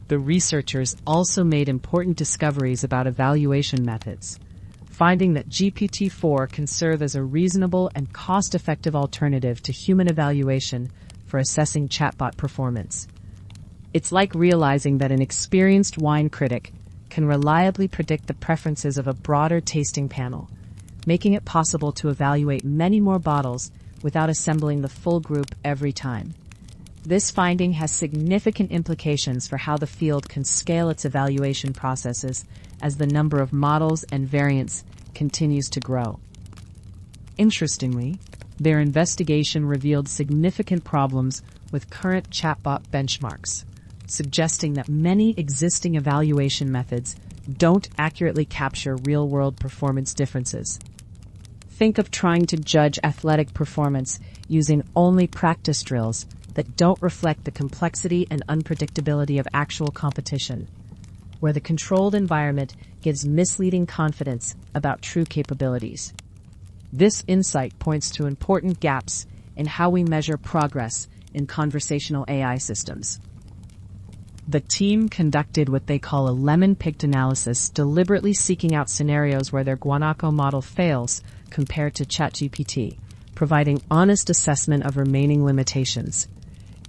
The researchers also made important discoveries about evaluation methods, finding that GPT-4 can serve as a reasonable and cost-effective alternative to human evaluation for assessing chatbot performance. It's like realizing that an experienced wine critic can reliably predict the preferences of a broader tasting panel, making it possible to evaluate many more bottles without assembling the full group every time. This finding has significant implications for how the field can scale its evaluation processes as the number of models and variants continues to grow. Interestingly, their investigation revealed significant problems with current chatbot benchmarks, suggesting that many existing evaluation methods don't accurately capture real-world performance differences. Think of trying to judge athletic performance using only practice drills that don't reflect the complexity and unpredictability of actual competition, where the controlled environment gives misleading confidence about true capabilities. This insight points to important gaps in how we measure progress in conversational AI systems. The team conducted what they call a lemon-picked analysis, deliberately seeking out scenarios where their Guanaco model fails compared to ChatGPT, providing honest assessment of remaining limitations.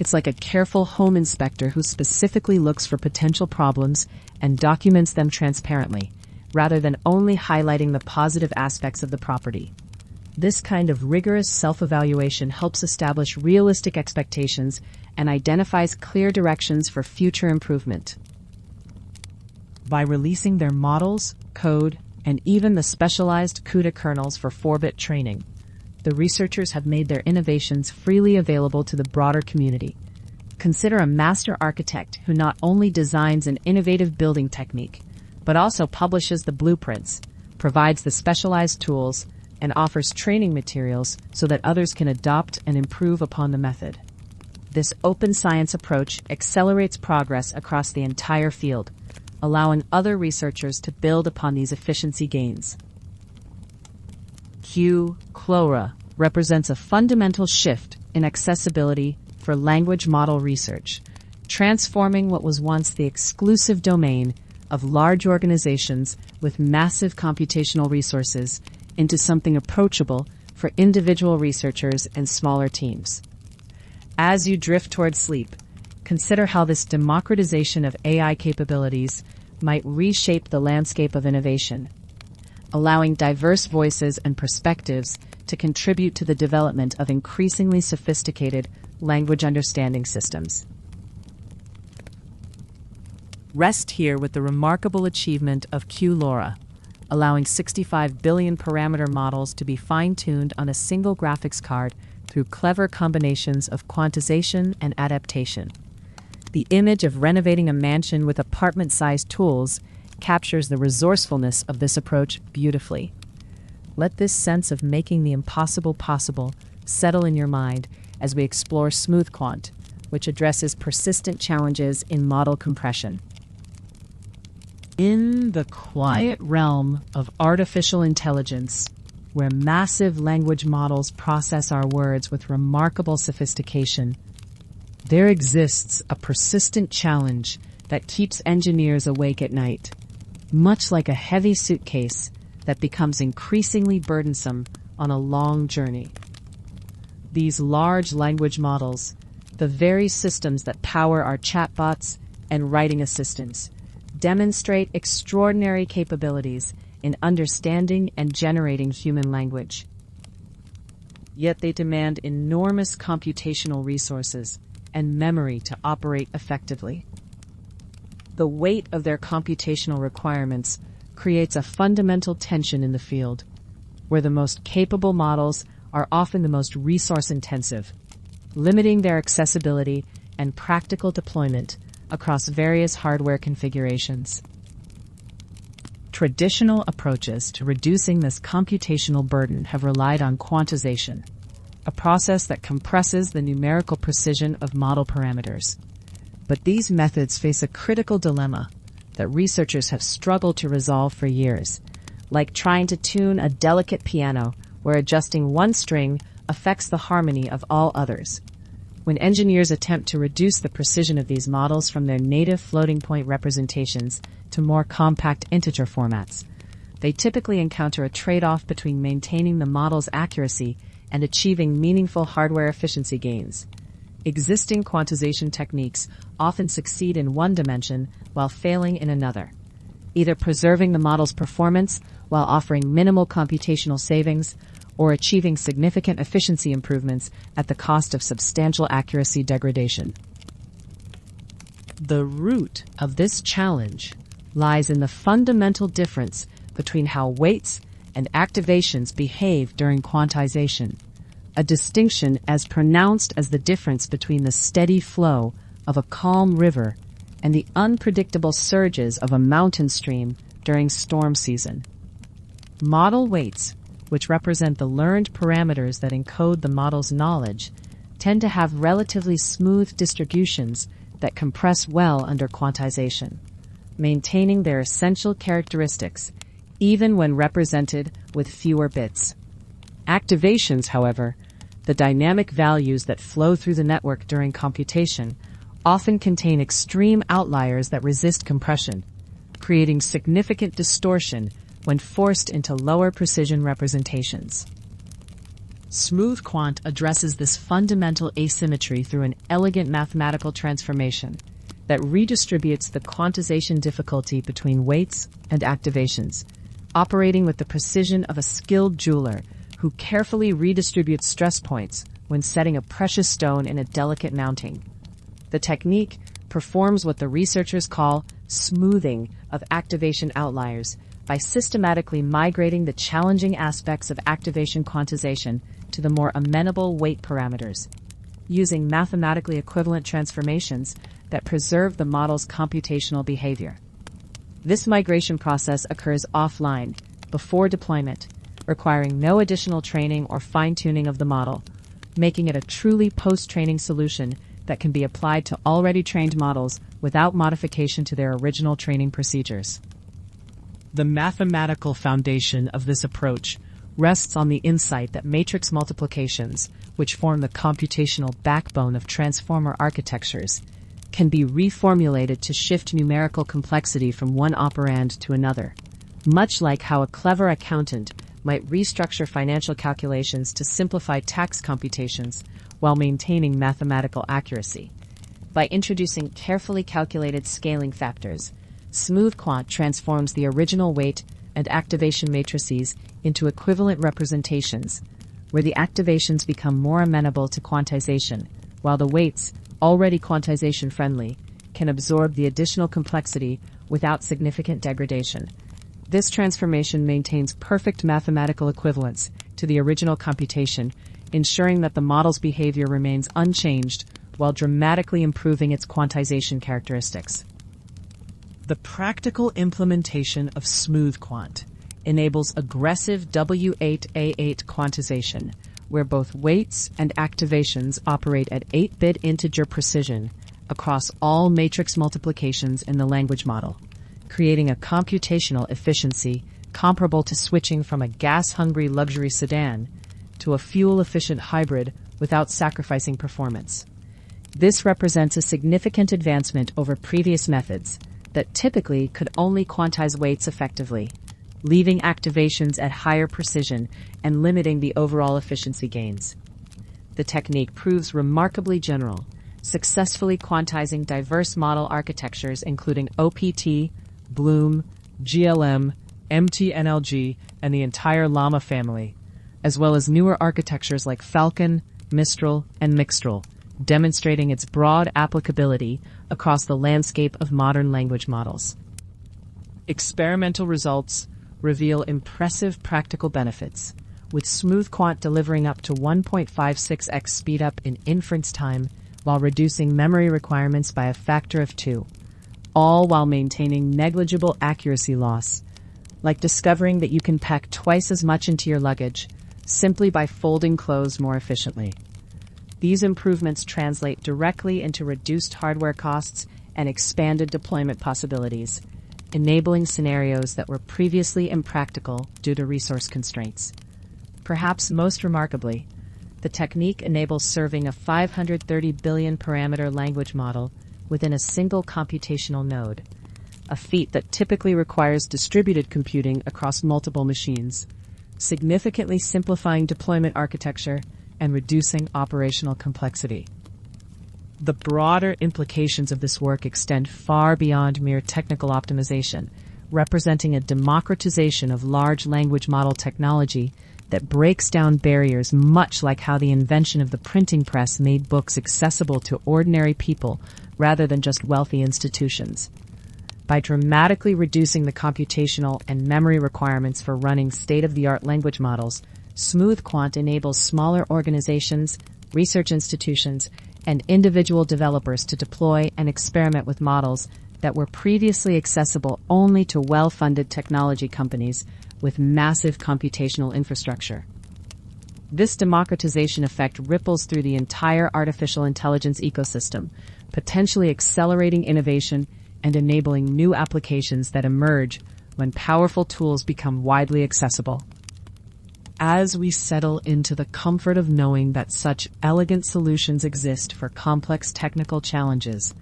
It's like a careful home inspector who specifically looks for potential problems and documents them transparently, rather than only highlighting the positive aspects of the property. This kind of rigorous self-evaluation helps establish realistic expectations and identifies clear directions for future improvement. By releasing their models, code, and even the specialized CUDA kernels for 4-bit training, the researchers have made their innovations freely available to the broader community. Consider a master architect who not only designs an innovative building technique, but also publishes the blueprints, provides the specialized tools, and offers training materials so that others can adopt and improve upon the method. This open science approach accelerates progress across the entire field, allowing other researchers to build upon these efficiency gains. QLoRa represents a fundamental shift in accessibility for language model research, transforming what was once the exclusive domain of large organizations with massive computational resources into something approachable for individual researchers and smaller teams. As you drift toward sleep, consider how this democratization of AI capabilities might reshape the landscape of innovation, allowing diverse voices and perspectives to contribute to the development of increasingly sophisticated language understanding systems. Rest here with the remarkable achievement of QLoRa, allowing 65 billion parameter models to be fine-tuned on a single graphics card through clever combinations of quantization and adaptation. The image of renovating a mansion with apartment-sized tools captures the resourcefulness of this approach beautifully. Let this sense of making the impossible possible settle in your mind as we explore SmoothQuant, which addresses persistent challenges in model compression. In the quiet realm of artificial intelligence, where massive language models process our words with remarkable sophistication, there exists a persistent challenge that keeps engineers awake at night, much like a heavy suitcase that becomes increasingly burdensome on a long journey. These large language models, the very systems that power our chatbots and writing assistants, demonstrate extraordinary capabilities in understanding and generating human language. Yet they demand enormous computational resources and memory to operate effectively. The weight of their computational requirements creates a fundamental tension in the field, where the most capable models are often the most resource-intensive, limiting their accessibility and practical deployment across various hardware configurations. Traditional approaches to reducing this computational burden have relied on quantization, a process that compresses the numerical precision of model parameters. But these methods face a critical dilemma that researchers have struggled to resolve for years, like trying to tune a delicate piano where adjusting one string affects the harmony of all others. When engineers attempt to reduce the precision of these models from their native floating-point representations to more compact integer formats, they typically encounter a trade-off between maintaining the model's accuracy and achieving meaningful hardware efficiency gains. Existing quantization techniques often succeed in one dimension while failing in another, either preserving the model's performance while offering minimal computational savings or achieving significant efficiency improvements at the cost of substantial accuracy degradation. The root of this challenge lies in the fundamental difference between how weights and activations behave during quantization, a distinction as pronounced as the difference between the steady flow of a calm river and the unpredictable surges of a mountain stream during storm season. Model weights, which represent the learned parameters that encode the model's knowledge, tend to have relatively smooth distributions that compress well under quantization, maintaining their essential characteristics even when represented with fewer bits. Activations, however, the dynamic values that flow through the network during computation, often contain extreme outliers that resist compression, creating significant distortion when forced into lower precision representations. SmoothQuant addresses this fundamental asymmetry through an elegant mathematical transformation that redistributes the quantization difficulty between weights and activations, operating with the precision of a skilled jeweler who carefully redistributes stress points when setting a precious stone in a delicate mounting. The technique performs what the researchers call smoothing of activation outliers by systematically migrating the challenging aspects of activation quantization to the more amenable weight parameters, using mathematically equivalent transformations that preserve the model's computational behavior. This migration process occurs offline, before deployment, requiring no additional training or fine-tuning of the model, making it a truly post-training solution that can be applied to already trained models without modification to their original training procedures. The mathematical foundation of this approach rests on the insight that matrix multiplications, which form the computational backbone of transformer architectures, can be reformulated to shift numerical complexity from one operand to another, much like how a clever accountant might restructure financial calculations to simplify tax computations while maintaining mathematical accuracy. By introducing carefully calculated scaling factors, SmoothQuant transforms the original weight and activation matrices into equivalent representations, where the activations become more amenable to quantization, while the weights, already quantization-friendly, can absorb the additional complexity without significant degradation. This transformation maintains perfect mathematical equivalence to the original computation, ensuring that the model's behavior remains unchanged while dramatically improving its quantization characteristics. The practical implementation of SmoothQuant enables aggressive W8A8 quantization, where both weights and activations operate at 8-bit integer precision across all matrix multiplications in the language model, creating a computational efficiency comparable to switching from a gas-hungry luxury sedan to a fuel-efficient hybrid without sacrificing performance. This represents a significant advancement over previous methods that typically could only quantize weights effectively, leaving activations at higher precision and limiting the overall efficiency gains. The technique proves remarkably general, successfully quantizing diverse model architectures including OPT, Bloom, GLM, MTNLG, and the entire Llama family, as well as newer architectures like Falcon, Mistral, and Mixtral, demonstrating its broad applicability across the landscape of modern language models. Experimental results reveal impressive practical benefits, with SmoothQuant delivering up to 1.56x speedup in inference time while reducing memory requirements by a factor of 2, all while maintaining negligible accuracy loss, like discovering that you can pack twice as much into your luggage simply by folding clothes more efficiently. These improvements translate directly into reduced hardware costs and expanded deployment possibilities, enabling scenarios that were previously impractical due to resource constraints. Perhaps most remarkably, the technique enables serving a 530 billion parameter language model within a single computational node, a feat that typically requires distributed computing across multiple machines, significantly simplifying deployment architecture and reducing operational complexity. The broader implications of this work extend far beyond mere technical optimization, representing a democratization of large language model technology that breaks down barriers, much like how the invention of the printing press made books accessible to ordinary people rather than just wealthy institutions. By dramatically reducing the computational and memory requirements for running state-of-the-art language models, SmoothQuant enables smaller organizations, research institutions, and individual developers to deploy and experiment with models that were previously accessible only to well-funded technology companies with massive computational infrastructure. This democratization effect ripples through the entire artificial intelligence ecosystem, potentially accelerating innovation and enabling new applications that emerge when powerful tools become widely accessible. As we settle into the comfort of knowing that such elegant solutions exist for complex technical challenges,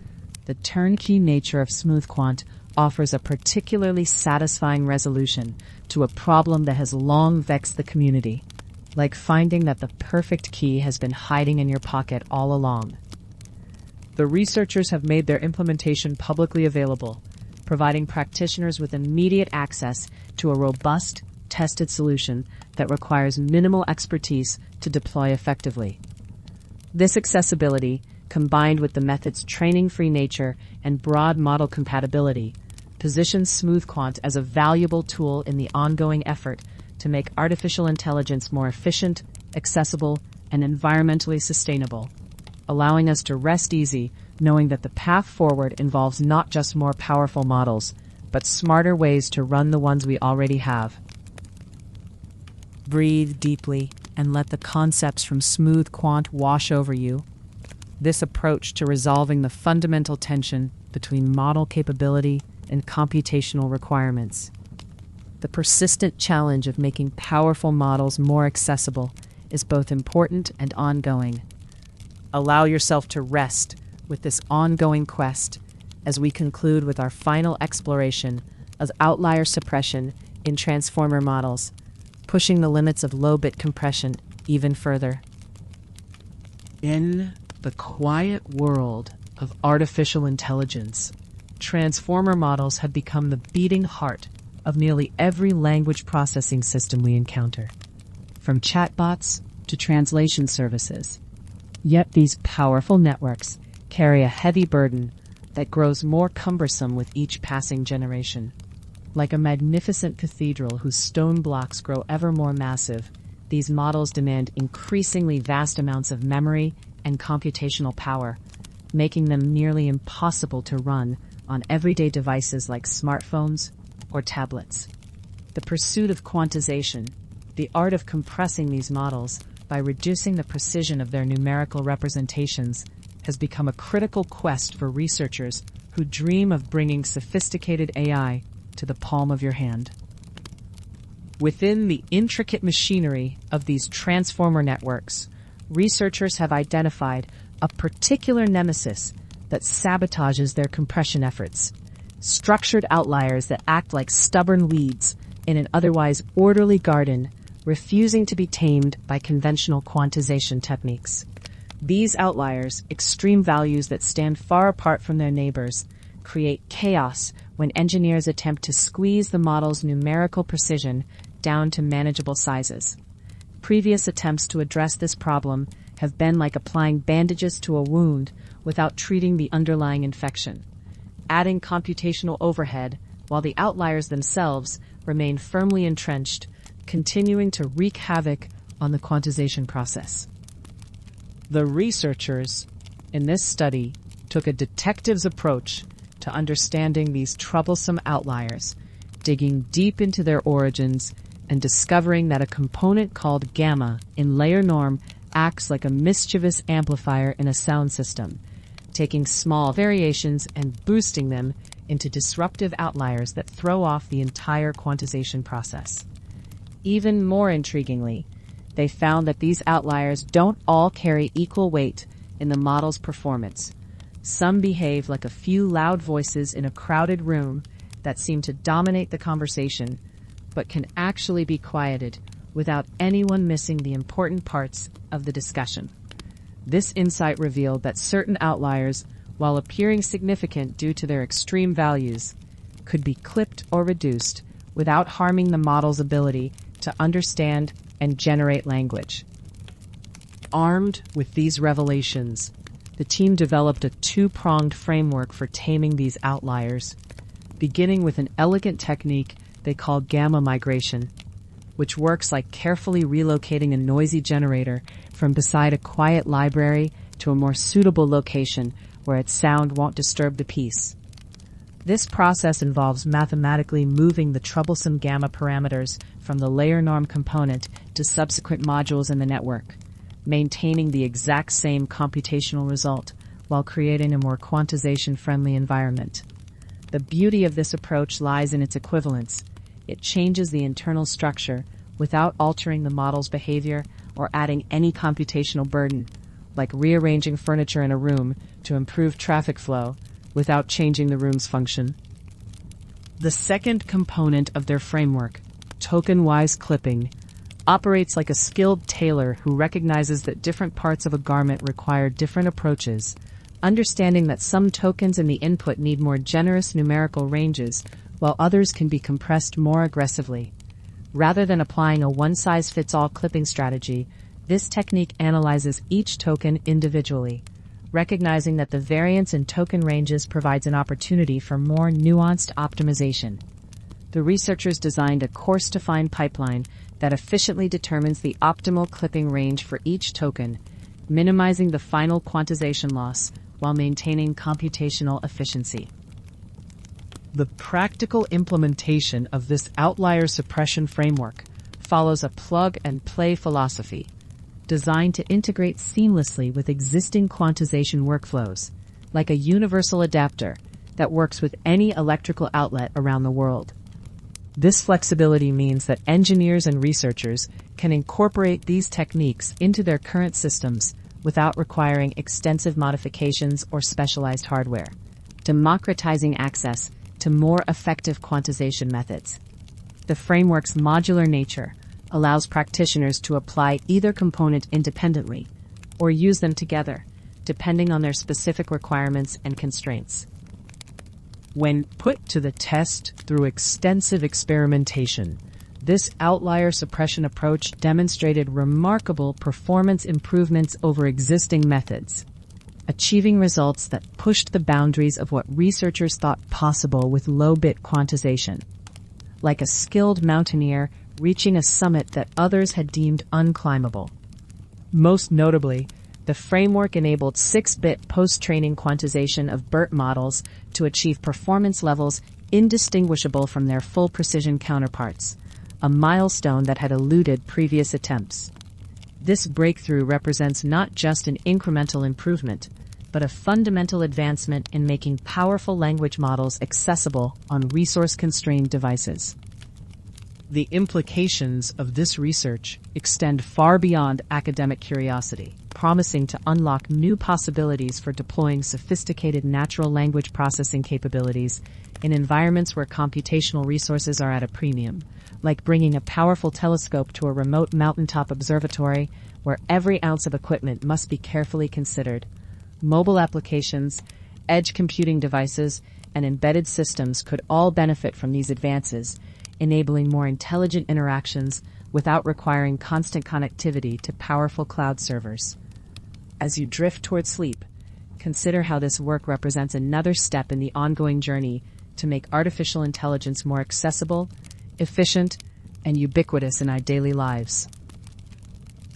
the turnkey nature of SmoothQuant offers a particularly satisfying resolution to a problem that has long vexed the community, like finding that the perfect key has been hiding in your pocket all along. The researchers have made their implementation publicly available, providing practitioners with immediate access to a robust, tested solution that requires minimal expertise to deploy effectively. This accessibility, combined with the method's training-free nature and broad model compatibility, positions SmoothQuant as a valuable tool in the ongoing effort to make artificial intelligence more efficient, accessible, and environmentally sustainable, allowing us to rest easy knowing that the path forward involves not just more powerful models, but smarter ways to run the ones we already have. Breathe deeply and let the concepts from SmoothQuant wash over you. This approach to resolving the fundamental tension between model capability and computational requirements The persistent challenge of making powerful models more accessible is both important and ongoing. Allow yourself to rest with this ongoing quest as we conclude with our final exploration of outlier suppression in transformer models, pushing the limits of low-bit compression even further. In the quiet world of artificial intelligence, transformer models have become the beating heart of nearly every language processing system we encounter, from chatbots to translation services. Yet these powerful networks carry a heavy burden that grows more cumbersome with each passing generation. Like a magnificent cathedral whose stone blocks grow ever more massive, these models demand increasingly vast amounts of memory and computational power, making them nearly impossible to run on everyday devices like smartphones or tablets. The pursuit of quantization, the art of compressing these models by reducing the precision of their numerical representations, has become a critical quest for researchers who dream of bringing sophisticated AI to the palm of your hand. Within the intricate machinery of these transformer networks, researchers have identified a particular nemesis that sabotages their compression efforts: structured outliers that act like stubborn weeds in an otherwise orderly garden, refusing to be tamed by conventional quantization techniques. These outliers, extreme values that stand far apart from their neighbors, create chaos when engineers attempt to squeeze the model's numerical precision down to manageable sizes. Previous attempts to address this problem have been like applying bandages to a wound without treating the underlying infection, adding computational overhead while the outliers themselves remain firmly entrenched, continuing to wreak havoc on the quantization process. The researchers in this study took a detective's approach to understanding these troublesome outliers, digging deep into their origins and discovering that a component called gamma in layer norm acts like a mischievous amplifier in a sound system, taking small variations and boosting them into disruptive outliers that throw off the entire quantization process. Even more intriguingly, they found that these outliers don't all carry equal weight in the model's performance. Some behave like a few loud voices in a crowded room that seem to dominate the conversation, but can actually be quieted without anyone missing the important parts of the discussion. This insight revealed that certain outliers, while appearing significant due to their extreme values, could be clipped or reduced without harming the model's ability to understand and generate language. Armed with these revelations, the team developed a two-pronged framework for taming these outliers, beginning with an elegant technique they call gamma migration, which works like carefully relocating a noisy generator from beside a quiet library to a more suitable location where its sound won't disturb the piece. This process involves mathematically moving the troublesome gamma parameters from the layer norm component to subsequent modules in the network, maintaining the exact same computational result while creating a more quantization-friendly environment. The beauty of this approach lies in its equivalence. It changes the internal structure without altering the model's behavior or adding any computational burden, like rearranging furniture in a room to improve traffic flow without changing the room's function. The second component of their framework, token-wise clipping, operates like a skilled tailor who recognizes that different parts of a garment require different approaches, understanding that some tokens in the input need more generous numerical ranges, while others can be compressed more aggressively. Rather than applying a one-size-fits-all clipping strategy, this technique analyzes each token individually, recognizing that the variance in token ranges provides an opportunity for more nuanced optimization. The researchers designed a coarse-to-fine pipeline that efficiently determines the optimal clipping range for each token, minimizing the final quantization loss while maintaining computational efficiency. The practical implementation of this outlier suppression framework follows a plug-and-play philosophy, designed to integrate seamlessly with existing quantization workflows, like a universal adapter that works with any electrical outlet around the world. This flexibility means that engineers and researchers can incorporate these techniques into their current systems without requiring extensive modifications or specialized hardware, democratizing access to more effective quantization methods. The framework's modular nature allows practitioners to apply either component independently or use them together, depending on their specific requirements and constraints. When put to the test through extensive experimentation, this outlier suppression approach demonstrated remarkable performance improvements over existing methods, achieving results that pushed the boundaries of what researchers thought possible with low-bit quantization, like a skilled mountaineer reaching a summit that others had deemed unclimbable. Most notably, the framework enabled 6-bit post-training quantization of BERT models to achieve performance levels indistinguishable from their full precision counterparts, a milestone that had eluded previous attempts. This breakthrough represents not just an incremental improvement, but a fundamental advancement in making powerful language models accessible on resource-constrained devices. The implications of this research extend far beyond academic curiosity, promising to unlock new possibilities for deploying sophisticated natural language processing capabilities in environments where computational resources are at a premium, like bringing a powerful telescope to a remote mountaintop observatory where every ounce of equipment must be carefully considered. Mobile applications, edge computing devices, and embedded systems could all benefit from these advances, enabling more intelligent interactions without requiring constant connectivity to powerful cloud servers. As you drift toward sleep, consider how this work represents another step in the ongoing journey to make artificial intelligence more accessible, efficient, and ubiquitous in our daily lives.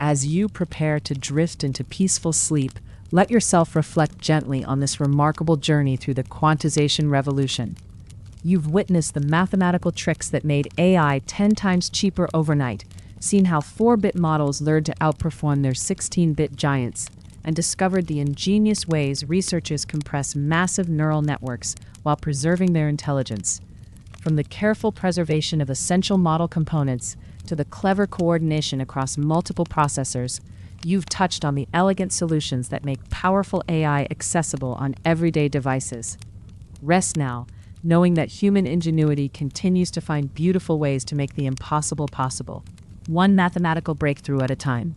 As you prepare to drift into peaceful sleep, let yourself reflect gently on this remarkable journey through the quantization revolution. You've witnessed the mathematical tricks that made AI 10 times cheaper overnight, seen how 4-bit models learned to outperform their 16-bit giants, and discovered the ingenious ways researchers compress massive neural networks while preserving their intelligence. From the careful preservation of essential model components to the clever coordination across multiple processors, you've touched on the elegant solutions that make powerful AI accessible on everyday devices. Rest now, knowing that human ingenuity continues to find beautiful ways to make the impossible possible, one mathematical breakthrough at a time.